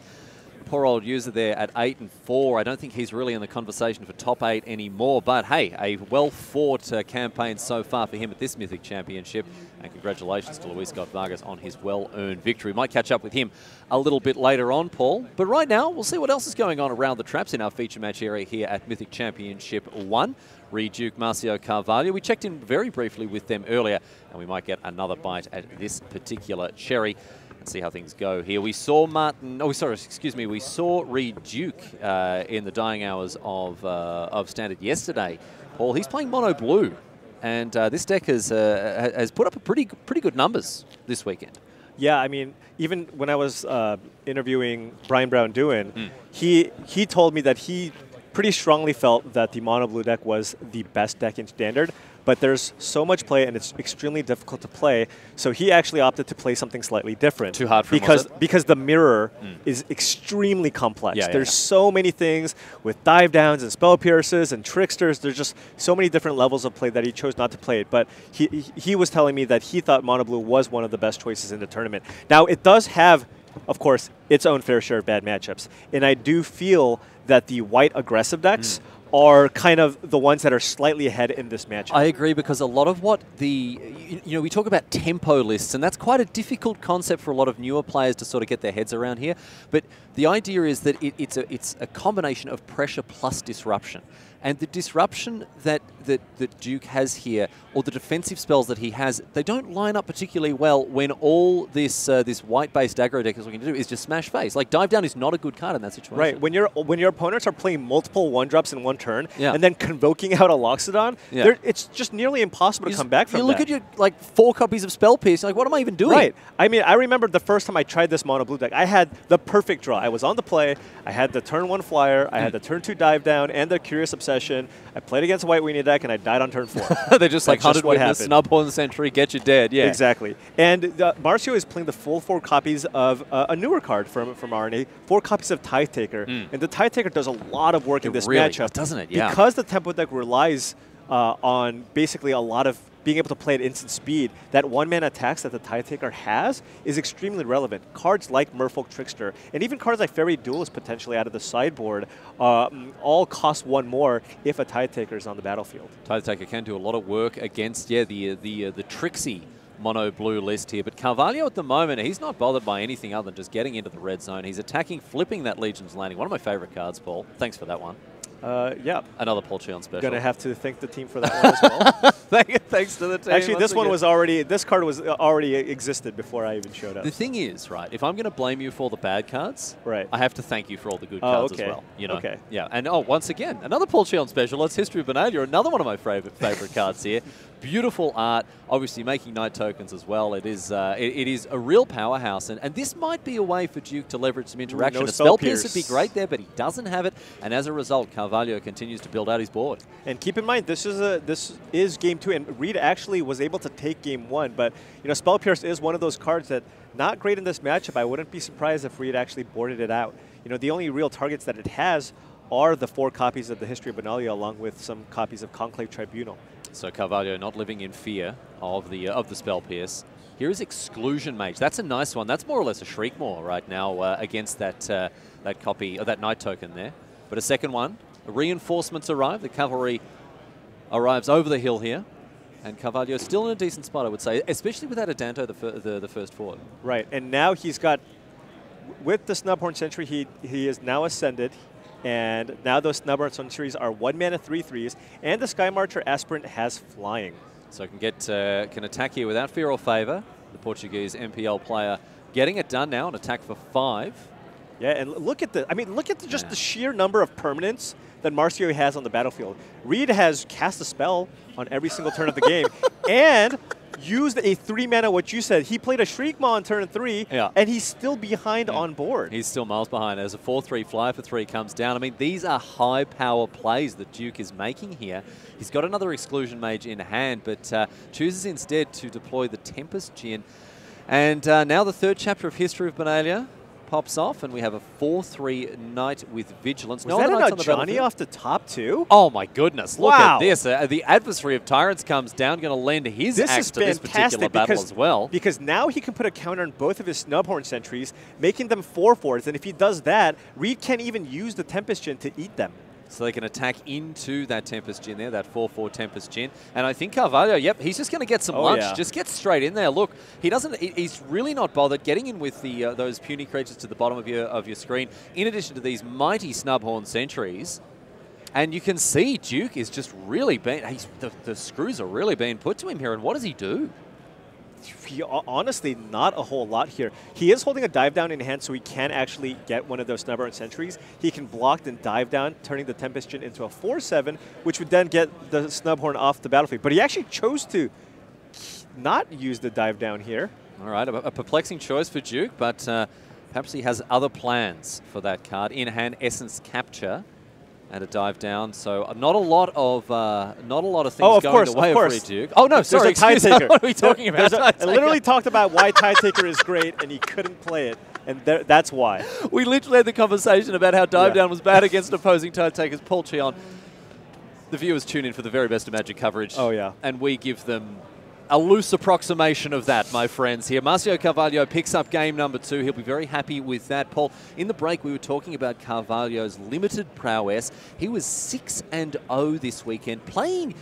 Speaker 1: Poor old Jůza there at 8-4. I don't think he's really in the conversation for top 8 anymore. But hey, a well-fought campaign so far for him at this Mythic Championship. And congratulations to Luis Scott-Vargas on his well-earned victory. Might catch up with him a little bit later on, Paul. But right now, we'll see what else is going on around the traps in our feature match area here at Mythic Championship 1. Reduke, Marcio Carvalho. We checked in very briefly with them earlier, and we might get another bite at this particular cherry. See how things go here. We saw we saw Reed Duke in the dying hours of Standard yesterday. Paul, he's playing mono blue, and this deck has put up pretty good numbers this weekend.
Speaker 2: Yeah, I mean, even when I was interviewing Brian Brown-Duin, he told me that he pretty strongly felt that the mono blue deck was the best deck in Standard. But there's so much play, and it's extremely difficult to play. So he actually opted to play something slightly different.
Speaker 1: Too hard for him,
Speaker 2: because the mirror is extremely complex. There's so many things with dive downs and spell pierces and tricksters. There's just so many different levels of play that he chose not to play it. But he was telling me that he thought mono blue was one of the best choices in the tournament. Now it does have, of course, its own fair share of bad matchups, and I do feel that the white aggressive decks are kind of the ones that are slightly ahead in this matchup.
Speaker 1: I agree, because a lot of what we talk about tempo lists, and that's quite a difficult concept for a lot of newer players to sort of get their heads around here. But the idea is that it's a combination of pressure plus disruption. And the disruption that Duke has here, or the defensive spells that he has, they don't line up particularly well when all this this white-based aggro deck is looking to do is just smash face. Like, Dive Down is not a good card in that situation.
Speaker 2: Right. When your opponents are playing multiple 1-drops in one turn,
Speaker 1: yeah.
Speaker 2: and then convoking out a Loxodon,
Speaker 1: yeah.
Speaker 2: it's just nearly impossible to come back from that.
Speaker 1: You look at your, like, 4 copies of Spell Pierce, like, what am I even doing?
Speaker 2: Right. I mean, I remember the first time I tried this mono blue deck, I had the perfect draw. I was on the play, I had the turn 1 flyer, I had the turn 2 Dive Down, and the Curious Obsession. I played against a White Weenie deck, and I died on turn 4.
Speaker 1: They're just like 100 Witness, Snubhorn Sentry, get you dead, yeah.
Speaker 2: Exactly. And Marcio is playing the full 4 copies of a newer card from RNA, 4 copies of Tithe Taker. And the Tithe Taker does a lot of work in this
Speaker 1: really
Speaker 2: matchup.
Speaker 1: Doesn't it? Yeah.
Speaker 2: Because the tempo deck relies on basically a lot of being able to play at instant speed, that 1-mana attacks that the Tithe Taker has is extremely relevant. Cards like Merfolk Trickster, and even cards like Fairy Duelist potentially out of the sideboard, all cost 1 more if a Tithe Taker is on the battlefield.
Speaker 1: Tithe Taker can do a lot of work against, the Trixie mono blue list here, but Carvalho at the moment, he's not bothered by anything other than just getting into the red zone. He's attacking, flipping that Legion's Landing. One of my favorite cards, Paul. Thanks for that one.
Speaker 2: Yeah.
Speaker 1: Another Paul Cheon special.
Speaker 2: Going to have to thank the team for that one as well.
Speaker 1: Thanks to the team.
Speaker 2: Actually, this card was already existed before I even showed up.
Speaker 1: The thing is, right, if I'm going to blame you for all the bad cards,
Speaker 2: right,
Speaker 1: I have to thank you for all the good cards
Speaker 2: okay.
Speaker 1: as well. You know?
Speaker 2: Okay.
Speaker 1: Yeah. And once again, another Paul Cheon special. It's History of Benalia, another one of my favorite cards here. Beautiful art, obviously making night tokens as well. It is a real powerhouse, and this might be a way for Duke to leverage some interaction.
Speaker 2: No
Speaker 1: a Spell Pierce would be great there, but he doesn't have it, and as a result, Carvalho continues to build out his board. And
Speaker 2: keep in mind, this is game 2, and Reed actually was able to take game 1, but Spell Pierce is one of those cards that not great in this matchup. I wouldn't be surprised if Reed actually boarded it out. The only real targets that it has are the 4 copies of the History of Benalia, along with some copies of Conclave Tribunal. So Carvalho not living in fear of the Spell Pierce. Here is Exclusion Mage. That's a nice one. That's more or less a Shriekmaw right now against that copy, or that Night token there. But a second one. Reinforcements arrive. The cavalry arrives over the hill here. And Carvalho still in a decent spot, I would say, especially without Adanto, the first forward. Right, and now he's got, with the Snubhorn Sentry, he is now ascended. And now those Snubhorn Sentries are 1-mana 3/3s, and the Sky Marcher Aspirant has flying. So can attack here without fear or favor. The Portuguese MPL player getting it done now, an attack for 5. Yeah, and look at just the sheer number of permanents that Marcio has on the battlefield. Reed has cast a spell on every single turn of the game, and used a 3-mana, what you said. He played a Shriekmaw on turn 3, and he's still behind on board. He's still miles behind. As a 4/3 flyer for 3 comes down. I mean, these are high-power plays that Duke is making here. He's got another Exclusion Mage in hand, but chooses instead to deploy the Tempest Djinn. And now the 3rd chapter of History of Benalia pops off, and we have a 4/3 Knight with Vigilance. Was that a Johnny off the top too? Oh my goodness, look at this. The Adversary of Tyrants comes down, going to lend his axe to this particular battle as well. Because now he can put a counter on both of his Snubhorn Sentries, making them 4/4s, and if he does that, Reed can't even use the Tempest Djinn to eat them. So they can attack into that Tempest Djinn there, that 4/4 Tempest Djinn. And I think Carvalho, yep, he's just going to get some lunch. Yeah. Just get straight in there. Look, he's really not bothered getting in with those puny creatures to the bottom of your screen, in addition to these mighty Snubhorn Sentries. And you can see Duke is just really the screws are really being put to him here. And what does he do? Honestly, not a whole lot here. He is holding a Dive Down in hand, so he can actually get one of those Snubhorn Sentries. He can block and Dive Down, turning the Tempest Djinn into a 4/7, which would then get the Snubhorn off the battlefield. But he actually chose to not use the Dive Down here. All right, a perplexing choice for Duke, but perhaps he has other plans for that card. In hand, Essence Capture. And a Dive Down, so not a lot of things going the way of Free Duke. Oh no, sorry, Tithe Taker. What are we talking about? I literally talked about why Tithe Taker is great, and he couldn't play it, and that's why. We literally had the conversation about how Dive Down was bad against opposing Tithe Takers. Paul Cheon. The viewers tune in for the very best of Magic coverage. Oh yeah, and we give them a loose approximation of that, my friends here. Marcio Carvalho picks up game number 2. He'll be very happy with that. Paul, in the break, we were talking about Carvalho's limited prowess. He was 6-0 this weekend, playing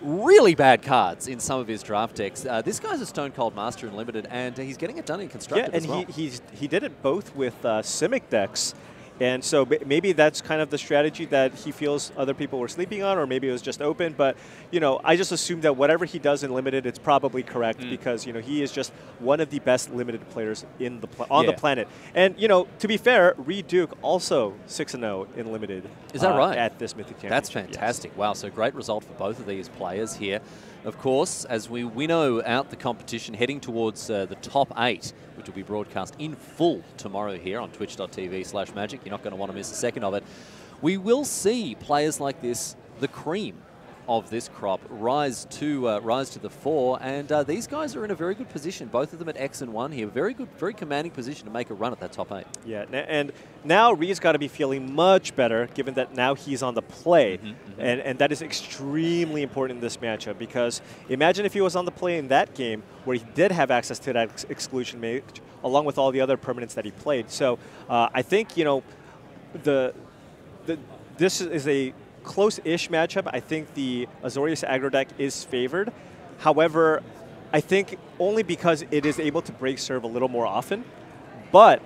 Speaker 2: really bad cards in some of his draft decks. This guy's a Stone Cold Master in Limited, and he's getting it done in Constructed as well. Yeah, and he did it both with Simic decks And so maybe that's kind of the strategy that he feels other people were sleeping on, or maybe it was just open. But, you know, I just assume that whatever he does in Limited, it's probably correct because, you know, he is just one of the best Limited players in the on the planet. And, you know, to be fair, Reed Duke also 6-0 in Limited.
Speaker 1: Is that right?
Speaker 2: At this Mythic Championship.
Speaker 1: That's fantastic. Yes. Wow, so great result for both of these players here. Of course, as we winnow out the competition, heading towards the top 8, which will be broadcast in full tomorrow here on twitch.tv/magic. You're not going to want to miss a second of it. We will see players like this, the cream of this crop, rise to the fore, and these guys are in a very good position, both of them at X and 1 here. Very good, very commanding position to make a run at that top 8. Yeah,
Speaker 2: and now Reed's got to be feeling much better, given that now he's on the play, and that is extremely important in this matchup, because imagine if he was on the play in that game, where he did have access to that exclusion mage, along with all the other permanents that he played. So I think, you know, this is a close-ish matchup. I think the Azorius aggro deck is favored. However, I think only because it is able to break serve a little more often. But,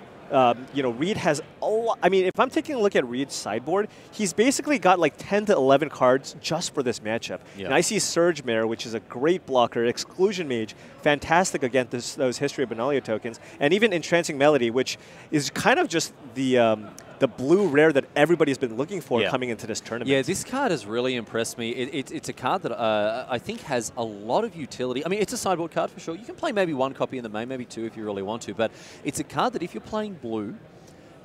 Speaker 2: you know, Reed has a lot. I mean, if I'm taking a look at Reed's sideboard, he's basically got like 10 to 11 cards just for this matchup. Yep. And I see Surge Mare, which is a great blocker, Exclusion Mage, fantastic against those History of Benalia tokens, and even Entrancing Melody, which is kind of just the blue rare that everybody's been looking for coming into this tournament.
Speaker 1: Yeah, this card has really impressed me. It's a card that I think has a lot of utility. I mean, it's a sideboard card for sure. You can play maybe 1 copy in the main, maybe 2 if you really want to, but it's a card that if you're playing blue,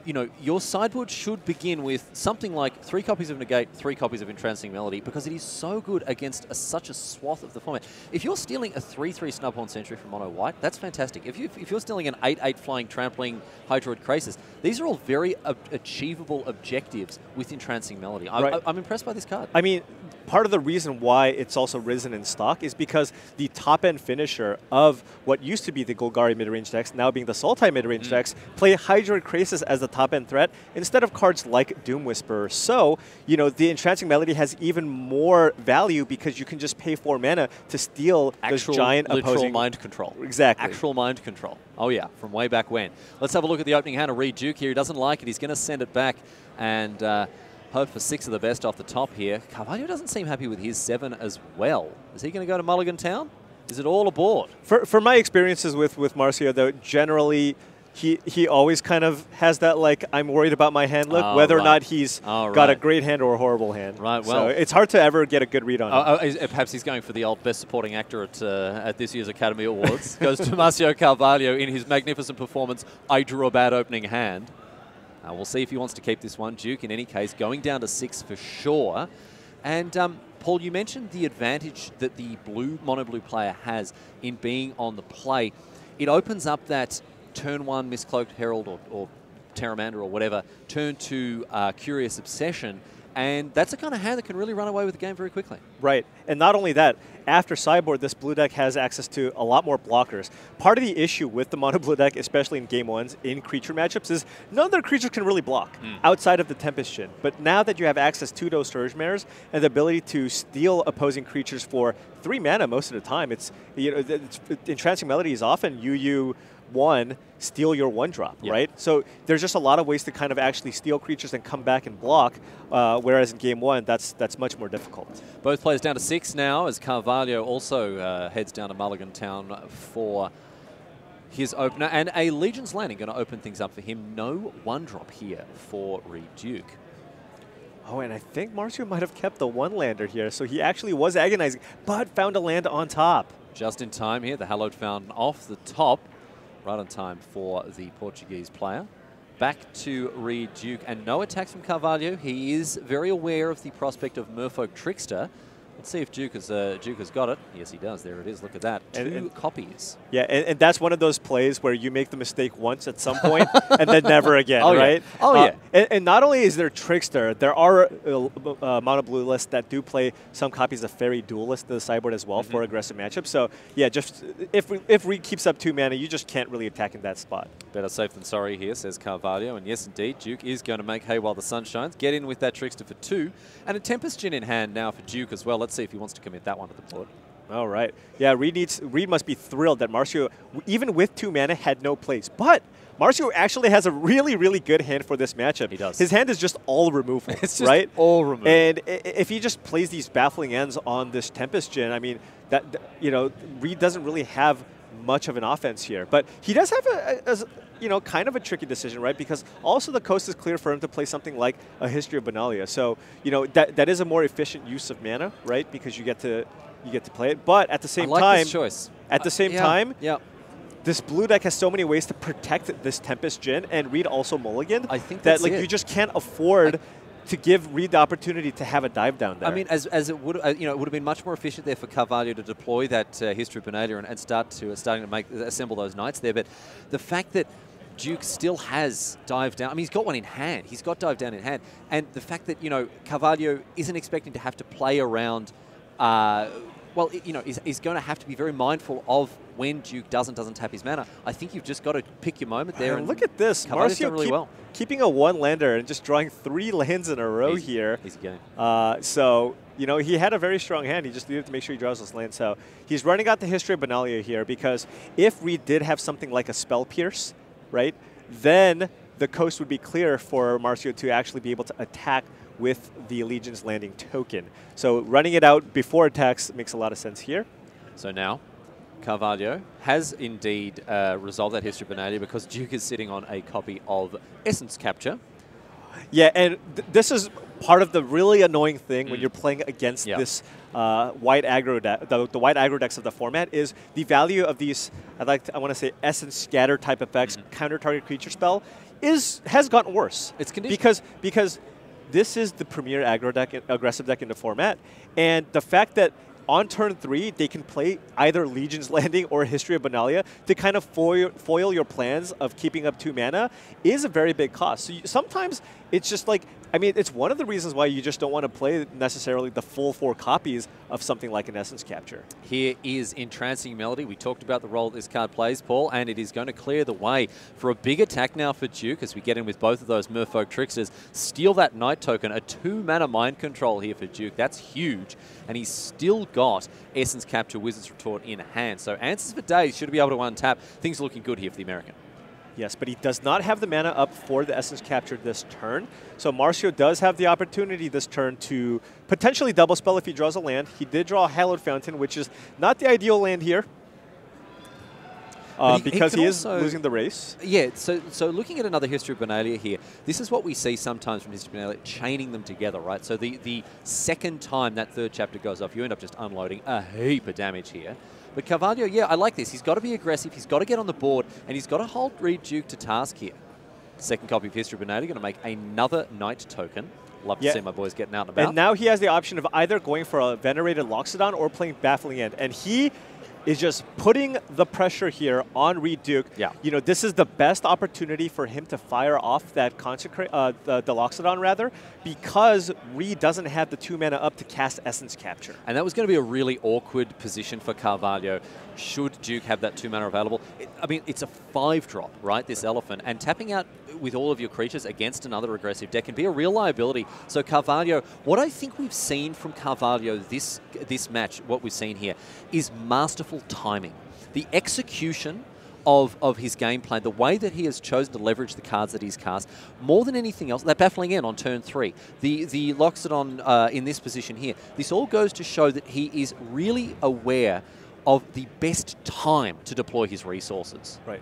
Speaker 1: you know, your sideboard should begin with something like 3 copies of Negate, 3 copies of Entrancing Melody, because it is so good against such a swath of the format. If you're stealing a 3/3 Snubhorn Sentry from mono white, that's fantastic. If you're stealing an 8/8 Flying Trampling Hydroid Crisis, these are all very achievable objectives with Entrancing Melody. I'm impressed by this card.
Speaker 2: I mean, part of the reason why it's also risen in stock is because the top-end finisher of what used to be the Golgari mid-range decks, now being the Sultai mid-range decks, play Hydroid Crisis as the top-end threat instead of cards like Doom Whisperer. So, you know, the Entrancing Melody has even more value because you can just pay 4 mana to steal those giant
Speaker 1: literal
Speaker 2: opposing
Speaker 1: mind control.
Speaker 2: Exactly.
Speaker 1: Actual mind control. Oh yeah, from way back when. Let's have a look at the opening hand of Reed Duke here. He doesn't like it. He's going to send it back and hope for 6 of the best off the top here. Carvalho doesn't seem happy with his 7 as well. Is he going to go to Mulligan Town? Is it all aboard?
Speaker 2: For my experiences with Marcio, though, generally he always kind of has that, like, I'm worried about my hand look, whether or not he's got a great hand or a horrible hand.
Speaker 1: Right, well.
Speaker 2: So it's hard to ever get a good read on him.
Speaker 1: Perhaps he's going for the old Best Supporting Actor at this year's Academy Awards. Goes to Marcio Carvalho in his magnificent performance, I drew a bad opening hand. We'll see if he wants to keep this one. Duke, in any case, going down to 6 for sure. And Paul, you mentioned the advantage that the mono blue player has in being on the play. It opens up that turn 1 Miscloaked Herald or Terramander or whatever, turn 2 Curious Obsession, and that's a kind of hand that can really run away with the game very quickly.
Speaker 2: Right, and not only that, after sideboard, this blue deck has access to a lot more blockers. Part of the issue with the mono blue deck, especially in game 1s, in creature matchups, is none of their creatures can really block outside of the Tempest Shin. But now that you have access to those Surge Mares and the ability to steal opposing creatures for 3 mana most of the time, it's, you know, Entrancing Melody is often UU1, steal your 1-drop, right? So there's just a lot of ways to kind of actually steal creatures and come back and block, whereas in game 1, that's much more difficult.
Speaker 1: Both players down to 6 now, as Carvalho also heads down to Mulligan Town for his opener. And a Legion's Landing going to open things up for him. No 1-drop here for Reed Duke.
Speaker 2: Oh, and I think Marcio might have kept the 1-lander here, so he actually was agonizing, but found a land on top.
Speaker 1: Just in time here, the Hallowed Fountain off the top. Right on time for the Portuguese player. Back to Reed Duke, and no attacks from Carvalho. He is very aware of the prospect of Merfolk Trickster. Let's see if Duke has got it. Yes, he does. There it is. Look at that. 2 copies.
Speaker 2: Yeah, and that's one of those plays where you make the mistake once at some point and then never again, right?
Speaker 1: Yeah. Oh, yeah.
Speaker 2: And not only is there Trickster, there are mono blue lists that do play some copies of Fairy Duelist to the sideboard as well for aggressive matchups. So, yeah, just if Reed keeps up 2 mana, you just can't really attack in that spot.
Speaker 1: Better safe than sorry here, says Carvalho. And yes, indeed, Duke is going to make hay while the sun shines. Get in with that Trickster for 2. And a Tempest Gin in hand now for Duke as well. Let's see if he wants to commit that one to the board.
Speaker 2: All right. Yeah, Reed must be thrilled that Marcio, even with 2 mana, had no plays. But Marcio actually has a really, really good hand for this matchup.
Speaker 1: He does.
Speaker 2: His hand is just all removal,
Speaker 1: it's just
Speaker 2: right?
Speaker 1: all removal.
Speaker 2: And if he just plays these baffling ends on this Tempest Gen, I mean, Reed doesn't really have much of an offense here. But he does have kind of a tricky decision, right? Because also the coast is clear for him to play something like a History of Benalia. So, that is a more efficient use of mana, right? Because you get to play it. But at the same time,
Speaker 1: this choice.
Speaker 2: At the same time,
Speaker 1: yeah.
Speaker 2: This blue deck has so many ways to protect this Tempest Gen, and Reed also mulliganed.
Speaker 1: I think
Speaker 2: that
Speaker 1: that's
Speaker 2: you just can't afford to give Reed the opportunity to have a dive down there.
Speaker 1: I mean, as it would, it would have been much more efficient there for Carvalho to deploy that History of Benalia and starting to assemble those knights there. But the fact that Duke still has dive down. I mean, he's got one in hand. He's got dive down in hand, and the fact that Carvalho isn't expecting to have to play around. Well, he's going to have to be very mindful of when Duke doesn't tap his mana. I think you've just got to pick your moment there.
Speaker 2: And look at this.
Speaker 1: Carvalho's done really well.
Speaker 2: Keeping a 1-lander and just drawing 3 lands in a row here.
Speaker 1: Easy game.
Speaker 2: So, he had a very strong hand. He just needed to make sure he draws those lands. So he's running out the History of Benalia here because if Reed did have something like a Spell Pierce, right, then the coast would be clear for Marcio to actually be able to attack with the Legion's Landing token. So running it out before attacks makes a lot of sense here.
Speaker 1: So now, Carvalho has indeed resolved that History of Benalia because Duke is sitting on a copy of Essence Capture.
Speaker 2: Yeah, and this is part of the really annoying thing when you're playing against this white aggro deck, the white aggro decks of the format, is the value of these, I want to say, Essence Scatter type effects, counter target creature spell, has gotten worse.
Speaker 1: It's conditioned.
Speaker 2: Because this is the premier aggro deck, aggressive deck in the format, and the fact that on turn 3 they can play either Legion's Landing or History of Benalia to kind of foil your plans of keeping up 2 mana is a very big cost. So sometimes it's just like, I mean, it's one of the reasons why you just don't want to play necessarily the full 4 copies of something like an Essence Capture.
Speaker 1: Here is Entrancing Melody. We talked about the role this card plays, Paul, and it is going to clear the way for a big attack now for Duke as we get in with both of those Merfolk Tricksters. Steal that Knight token, a 2-mana Mind Control here for Duke. That's huge. And he's still got Essence Capture, Wizard's Retort in hand. So Answers for Days should be able to untap. Things are looking good here for the American.
Speaker 2: Yes, but he does not have the mana up for the Essence Capture this turn. So Marcio does have the opportunity this turn to potentially double spell if he draws a land. He did draw a Hallowed Fountain, which is not the ideal land here. Because he is losing the race.
Speaker 1: Yeah, so looking at another History of Benalia here, this is what we see sometimes from History of Benalia, chaining them together, right? So the second time that 3rd chapter goes off, you end up just unloading a heap of damage here. But Carvalho, yeah, I like this. He's got to be aggressive, he's got to get on the board, and he's got to hold Reed Duke to task here. Second copy of History of Benalia, going to make another Knight token. Love to see my boys getting out and about.
Speaker 2: And now he has the option of either going for a Venerated Loxodon or playing Baffling End. And he is just putting the pressure here on Reed Duke.
Speaker 1: Yeah.
Speaker 2: This is the best opportunity for him to fire off that the Loxodon rather, because Reed doesn't have the 2 mana up to cast Essence Capture.
Speaker 1: And that was going to be a really awkward position for Carvalho should Duke have that 2 mana available. I mean, it's a 5-drop, right, this Elephant, and tapping out with all of your creatures against another aggressive deck can be a real liability. So Carvalho, what I think we've seen from Carvalho this match, what we've seen here, is masterful timing. The execution of his game plan, the way that he has chosen to leverage the cards that he's cast, more than anything else, that Baffling End on turn 3, the Loxodon in this position here, this all goes to show that he is really aware of the best time to deploy his resources.
Speaker 2: Right.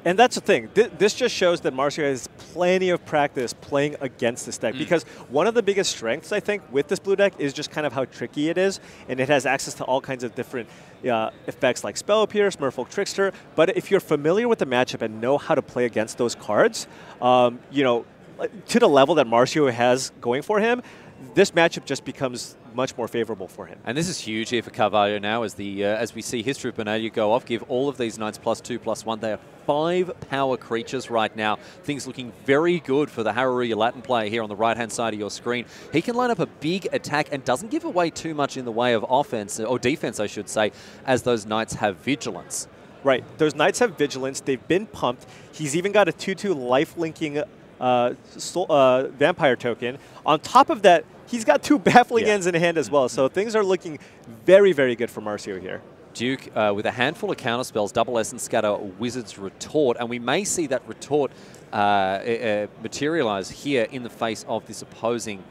Speaker 2: And that's the thing. This just shows that Marcio has plenty of practice playing against this deck, because one of the biggest strengths, I think, with this blue deck is just kind of how tricky it is, and it has access to all kinds of different effects like Spell Pierce, Merfolk Trickster. But if you're familiar with the matchup and know how to play against those cards, to the level that Marcio has going for him, this matchup just becomes much more favorable for him.
Speaker 1: And this is huge here for Carvalho now as we see History of Benalia go off, give all of these Knights +2/+1. They are 5 power creatures right now. Things looking very good for the Hararuya Latin player here on the right-hand side of your screen. He can line up a big attack and doesn't give away too much in the way of offense, or defense, I should say, as those Knights have Vigilance.
Speaker 2: Right. Those Knights have Vigilance. They've been pumped. He's even got a 2/2 life-linking Vampire token. On top of that, he's got 2 baffling ends in hand as well. So things are looking very, very good for Marcio here.
Speaker 1: Duke with a handful of counter spells, Double Essence Scatter, Wizard's Retort, and we may see that Retort materialize here in the face of this opposing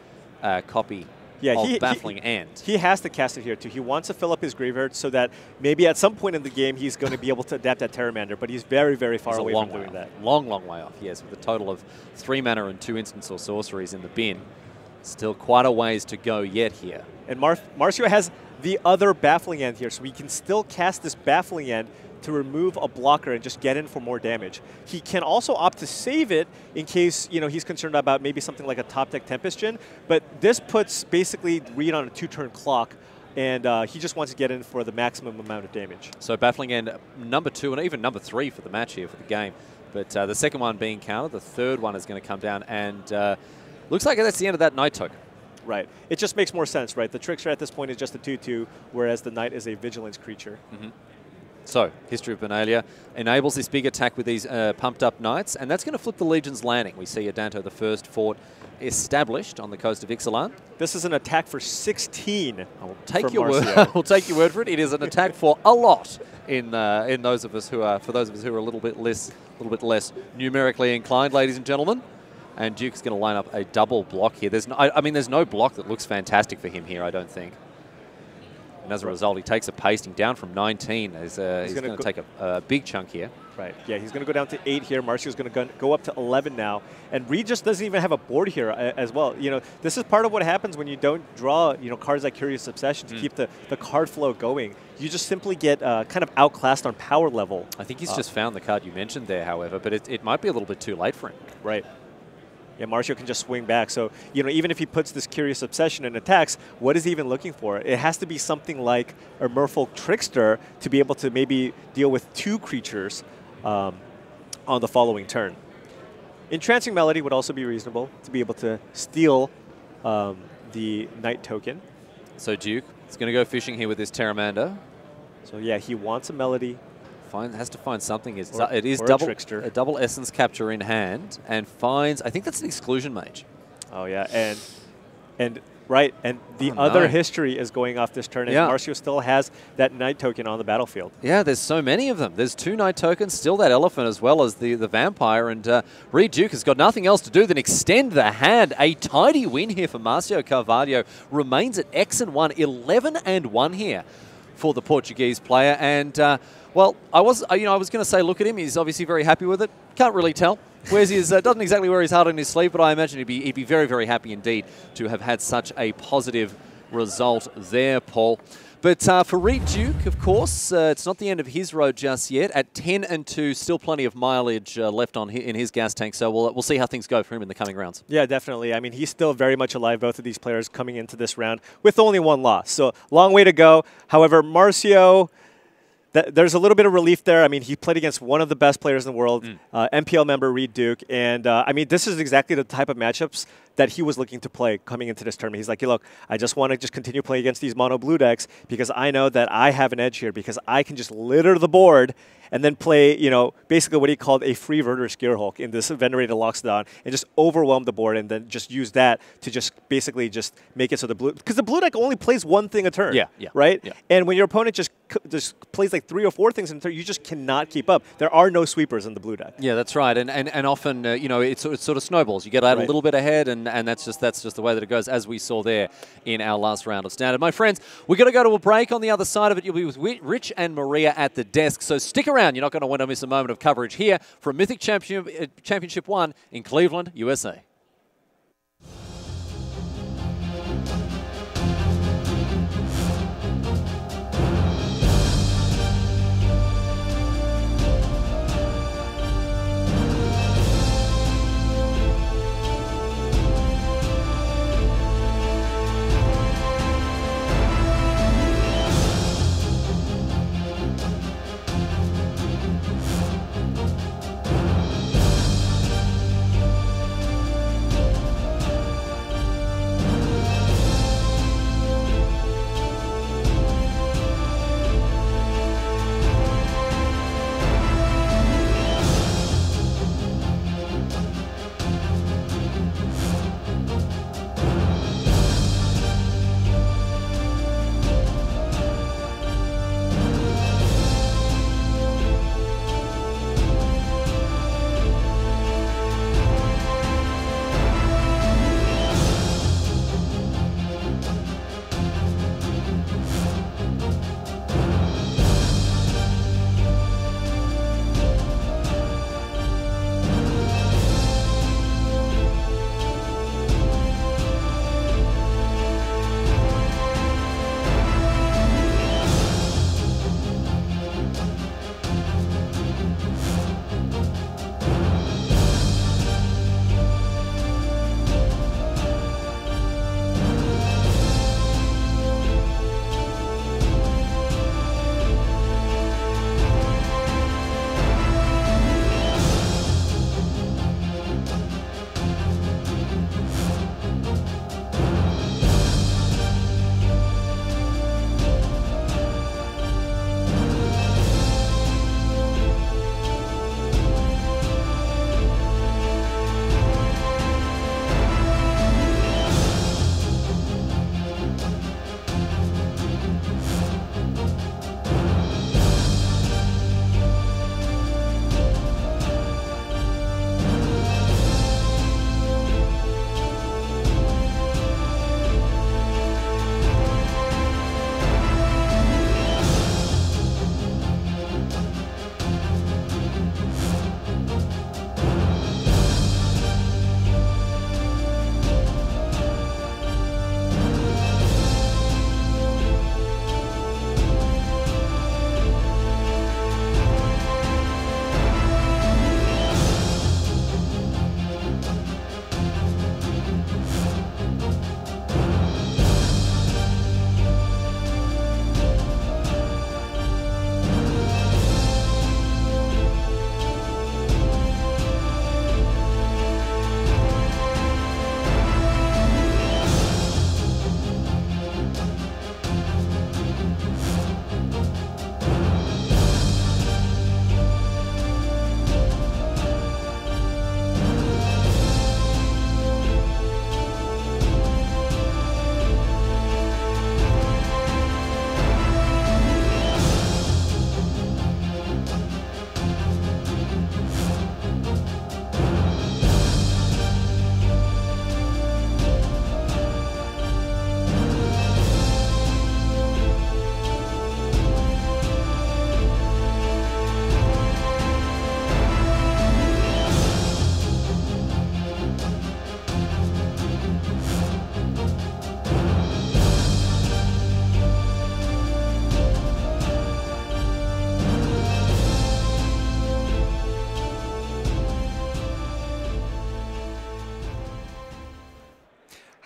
Speaker 1: copy of Baffling End.
Speaker 2: He has to cast it here too. He wants to fill up his graveyard so that maybe at some point in the game he's going to be able to adapt that Terramander, but he's very, very far away from doing that.
Speaker 1: Long, long way off, yes, with a total of 3 mana and 2 instants or sorceries in the bin. Still quite a ways to go yet here.
Speaker 2: And Marcio has the other Baffling End here, so he can still cast this Baffling End to remove a blocker and just get in for more damage. He can also opt to save it in case he's concerned about maybe something like a top deck Tempest Gen, but this puts basically Reed on a 2-turn clock, and he just wants to get in for the maximum amount of damage.
Speaker 1: So Baffling End number 2 and even number 3 for the match here for the game, but the second one being countered, the third one is going to come down, and looks like that's the end of that Knight token.
Speaker 2: Right. It just makes more sense, right? The Trickster at this point is just a 2-2, whereas the Knight is a Vigilance creature.
Speaker 1: So, History of Benalia enables this big attack with these pumped-up Knights, and that's going to flip the Legion's Landing. We see Adanto, the first fort, established on the coast of Ixalan.
Speaker 2: This is an attack for 16.
Speaker 1: I'll take your word. We'll take your word for it. It is an attack for a lot in those of us who are a little bit less numerically inclined, ladies and gentlemen. And Duke's going to line up a double block here. There's no block that looks fantastic for him here, I don't think. And as a result, he takes a pasting down from 19. He's going to take a big chunk here.
Speaker 2: Right. Yeah, he's going to go down to 8 here. Marcio's going to go up to 11 now. And Reed just doesn't even have a board here as well. This is part of what happens when you don't draw, cards like Curious Obsession to keep the card flow going. You just simply get kind of outclassed on power level.
Speaker 1: I think he's just found the card you mentioned there, however, but it might be a little bit too late for him.
Speaker 2: Right. Yeah, Marcio can just swing back. So, even if he puts this Curious Obsession and attacks, what is he even looking for? It has to be something like a Merfolk Trickster to be able to maybe deal with 2 creatures on the following turn. Entrancing Melody would also be reasonable to be able to steal the Knight token.
Speaker 1: So Duke is going to go fishing here with this Terramander.
Speaker 2: So yeah, he wants a Melody.
Speaker 1: Has to find something. It is a double essence capture in hand, and finds. I think that's an Exclusion Mage.
Speaker 2: Oh yeah, and the other history is going off this turn, and Marcio still has that Knight token on the battlefield.
Speaker 1: Yeah, there's so many of them. There's 2 Knight tokens, still that Elephant as well as the Vampire, and Reed Duke has got nothing else to do than extend the hand. A tidy win here for Marcio Carvalho. Remains at X and 1, 11 and 1 here for the Portuguese player, and. Well, I was going to say, look at him. He's obviously very happy with it. Can't really tell. Doesn't exactly wear his heart on his sleeve, but I imagine he'd be very, very happy indeed to have had such a positive result there, Paul. But for Reed Duke, of course, it's not the end of his road just yet. At 10 and 2, still plenty of mileage left in his gas tank. So we'll see how things go for him in the coming rounds.
Speaker 2: Yeah, definitely. I mean, he's still very much alive, both of these players coming into this round with only 1 loss. So long way to go. However, Marcio... There's a little bit of relief there. I mean, he played against one of the best players in the world, MPL member Reed Duke. And, I mean, this is exactly the type of matchups that he was looking to play coming into this tournament. He's like, hey, look, I just want to continue playing against these mono blue decks because I know that I have an edge here because I can just litter the board and then play, basically what he called a free Verter Scarehulk in this Venerated Loxodon and just overwhelm the board and then just use that to just basically just make it so the blue, because the blue deck only plays 1 thing a turn, right? Yeah. And when your opponent just plays like 3 or 4 things in a turn, you just cannot keep up. There are no sweepers in the blue deck.
Speaker 1: Yeah, that's right. And often, it sort of snowballs. You get out a little bit ahead, and that's just the way that it goes, as we saw there in our last round of Standard. My friends, we're going to go to a break. On the other side of it, you'll be with Rich and Maria at the desk. So stick around. You're not going to want to miss a moment of coverage here from Mythic Championship 1 in Cleveland, USA.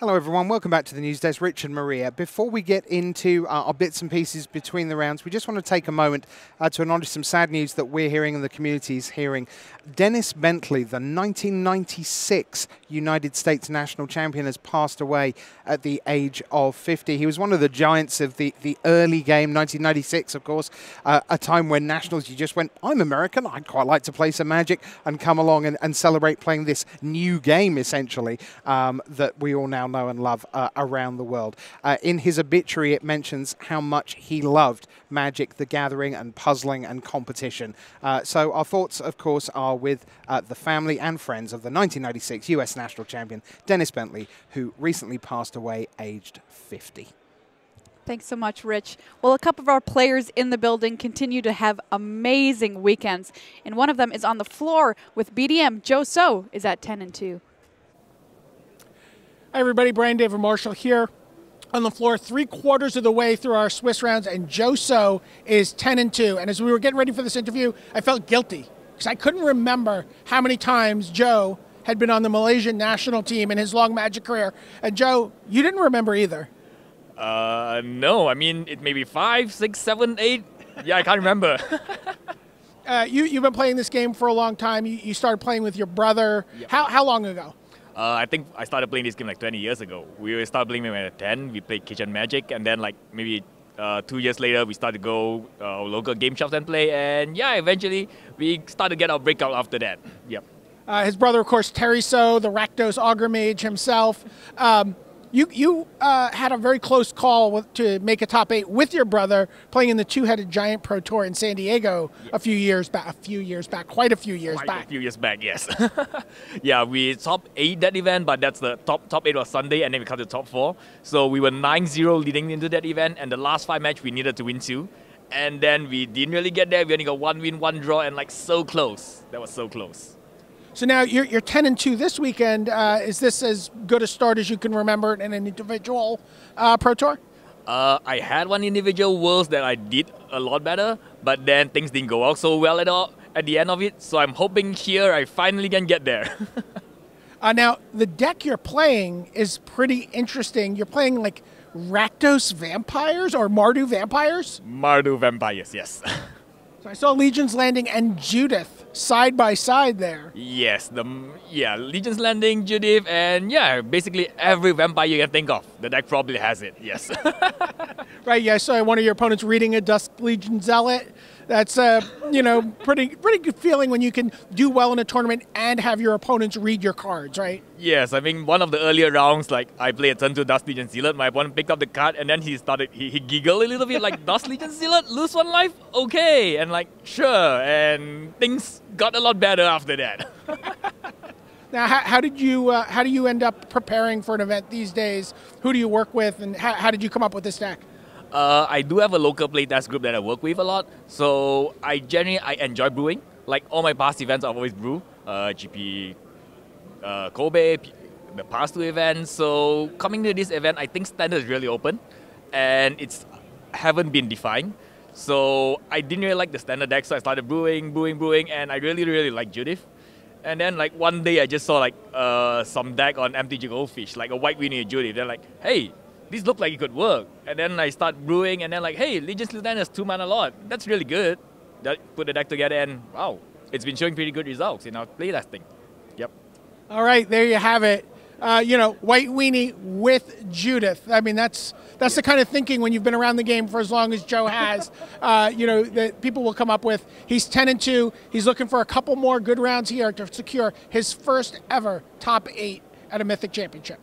Speaker 3: Hello everyone, welcome back to the News Desk. Rich and Maria. Before we get into our bits and pieces between the rounds, we just want to take a moment to acknowledge some sad news that we're hearing and the community is hearing. Dennis Bentley, the 1996 United States national champion, has passed away at the age of 50. He was one of the giants of the early game, 1996, of course, a time when nationals, you just went, I'm American, I'd quite like to play some Magic, and come along and celebrate playing this new game, essentially, that we all now know and love around the world. In his obituary, it mentions how much he loved Magic, the Gathering, and puzzling and competition. So our thoughts, of course, are with the family and friends of the 1996 US national champion, Dennis Bentley, who recently passed away aged 50.
Speaker 4: Thanks so much, Rich. Well, a couple of our players in the building continue to have amazing weekends, and one of them is on the floor with BDM. Joe So is at 10-2.
Speaker 5: Hi everybody, Brian David Marshall here on the floor, 3/4 of the way through our Swiss rounds, and Joe So is 10-2. And as we were getting ready for this interview, I felt guilty because I couldn't remember how many times Joe had been on the Malaysian national team in his long Magic career. And Joe, you didn't remember either.
Speaker 6: No, I mean, it may be 5, 6, 7, 8. Yeah, I can't remember.
Speaker 5: You've been playing this game for a long time. You started playing with your brother. Yep. How long ago?
Speaker 6: I think I started playing this game like 20 years ago. We started playing when we were 10. We played Kitchen Magic, and then like maybe 2 years later, we started to go local game shops and play. And yeah, eventually we started to get our breakout after that. Yep.
Speaker 5: His brother, of course, Terry So, the Rakdos Augur Mage himself. You had a very close call to make a top 8 with your brother playing in the Two-Headed Giant Pro Tour in San Diego a few years back, quite a few years back.
Speaker 6: Quite a few years back, yes. Yeah, we top 8 that event, but that's the top 8 was Sunday, and then we cut to top 4. So we were 9-0 leading into that event, and the last 5 matches we needed to win 2. And then we didn't really get there. We only got 1 win, 1 draw, and like so close. That was so close.
Speaker 5: So now you're 10-2 this weekend. Is this as good a start as you can remember in an individual Pro Tour?
Speaker 6: I had one individual Worlds that I did a lot better, but then things didn't go out so well at all at the end of it. So I'm hoping here I finally can get there.
Speaker 5: Now, the deck you're playing is pretty interesting. You're playing like Rakdos Vampires or Mardu Vampires?
Speaker 6: Mardu Vampires, yes.
Speaker 5: So I saw Legion's Landing and Judith side by side there.
Speaker 6: Yes, Legion's Landing, Judith, and yeah, basically every vampire you can think of. The deck probably has it, yes.
Speaker 5: Right, yeah, I saw one of your opponents reading a Dusk Legion Zealot. That's pretty good feeling when you can do well in a tournament and have your opponents read your cards, right?
Speaker 6: Yes, I mean, one of the earlier rounds, like I played a turn 2 Dusk Legion Zealot, my opponent picked up the card and then he giggled a little bit like, Dusk Legion Zealot, lose 1 life? Okay, and like, sure, and things got a lot better after that.
Speaker 5: Now, how do you end up preparing for an event these days? Who do you work with, and how did you come up with this deck?
Speaker 6: I do have a local playtest group that I work with a lot, so I enjoy brewing. Like all my past events, I've always brew GP Kobe, the past 2 events. So coming to this event, I think standard is really open, and it's haven't been defined. So I didn't really like the standard deck, so I started brewing, and I really like Judith. And then like one day I just saw like some deck on MTG Goldfish, like a white Winnie Judith. They're like, hey, this looked like it could work. And then I start brewing, and then like, hey, Legion's Lieutenant has 2 mana lot. That's really good. Put the deck together, and wow, it's been showing pretty good results in our playtesting. Yep.
Speaker 5: All right, there you have it. White Weenie with Judith. I mean, that's the kind of thinking when you've been around the game for as long as Joe has. That people will come up with. He's 10-2. He's looking for a couple more good rounds here to secure his first ever top 8 at a Mythic Championship.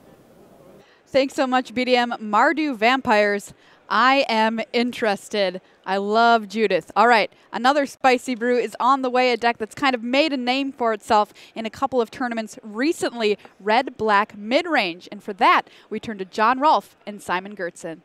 Speaker 4: Thanks so much, BDM. Mardu Vampires. I am interested. I love Judith. All right, another spicy brew is on the way, a deck that's kind of made a name for itself in a couple of tournaments recently, red-black mid-range. And for that, we turn to John Rolfe and Simon Gertson.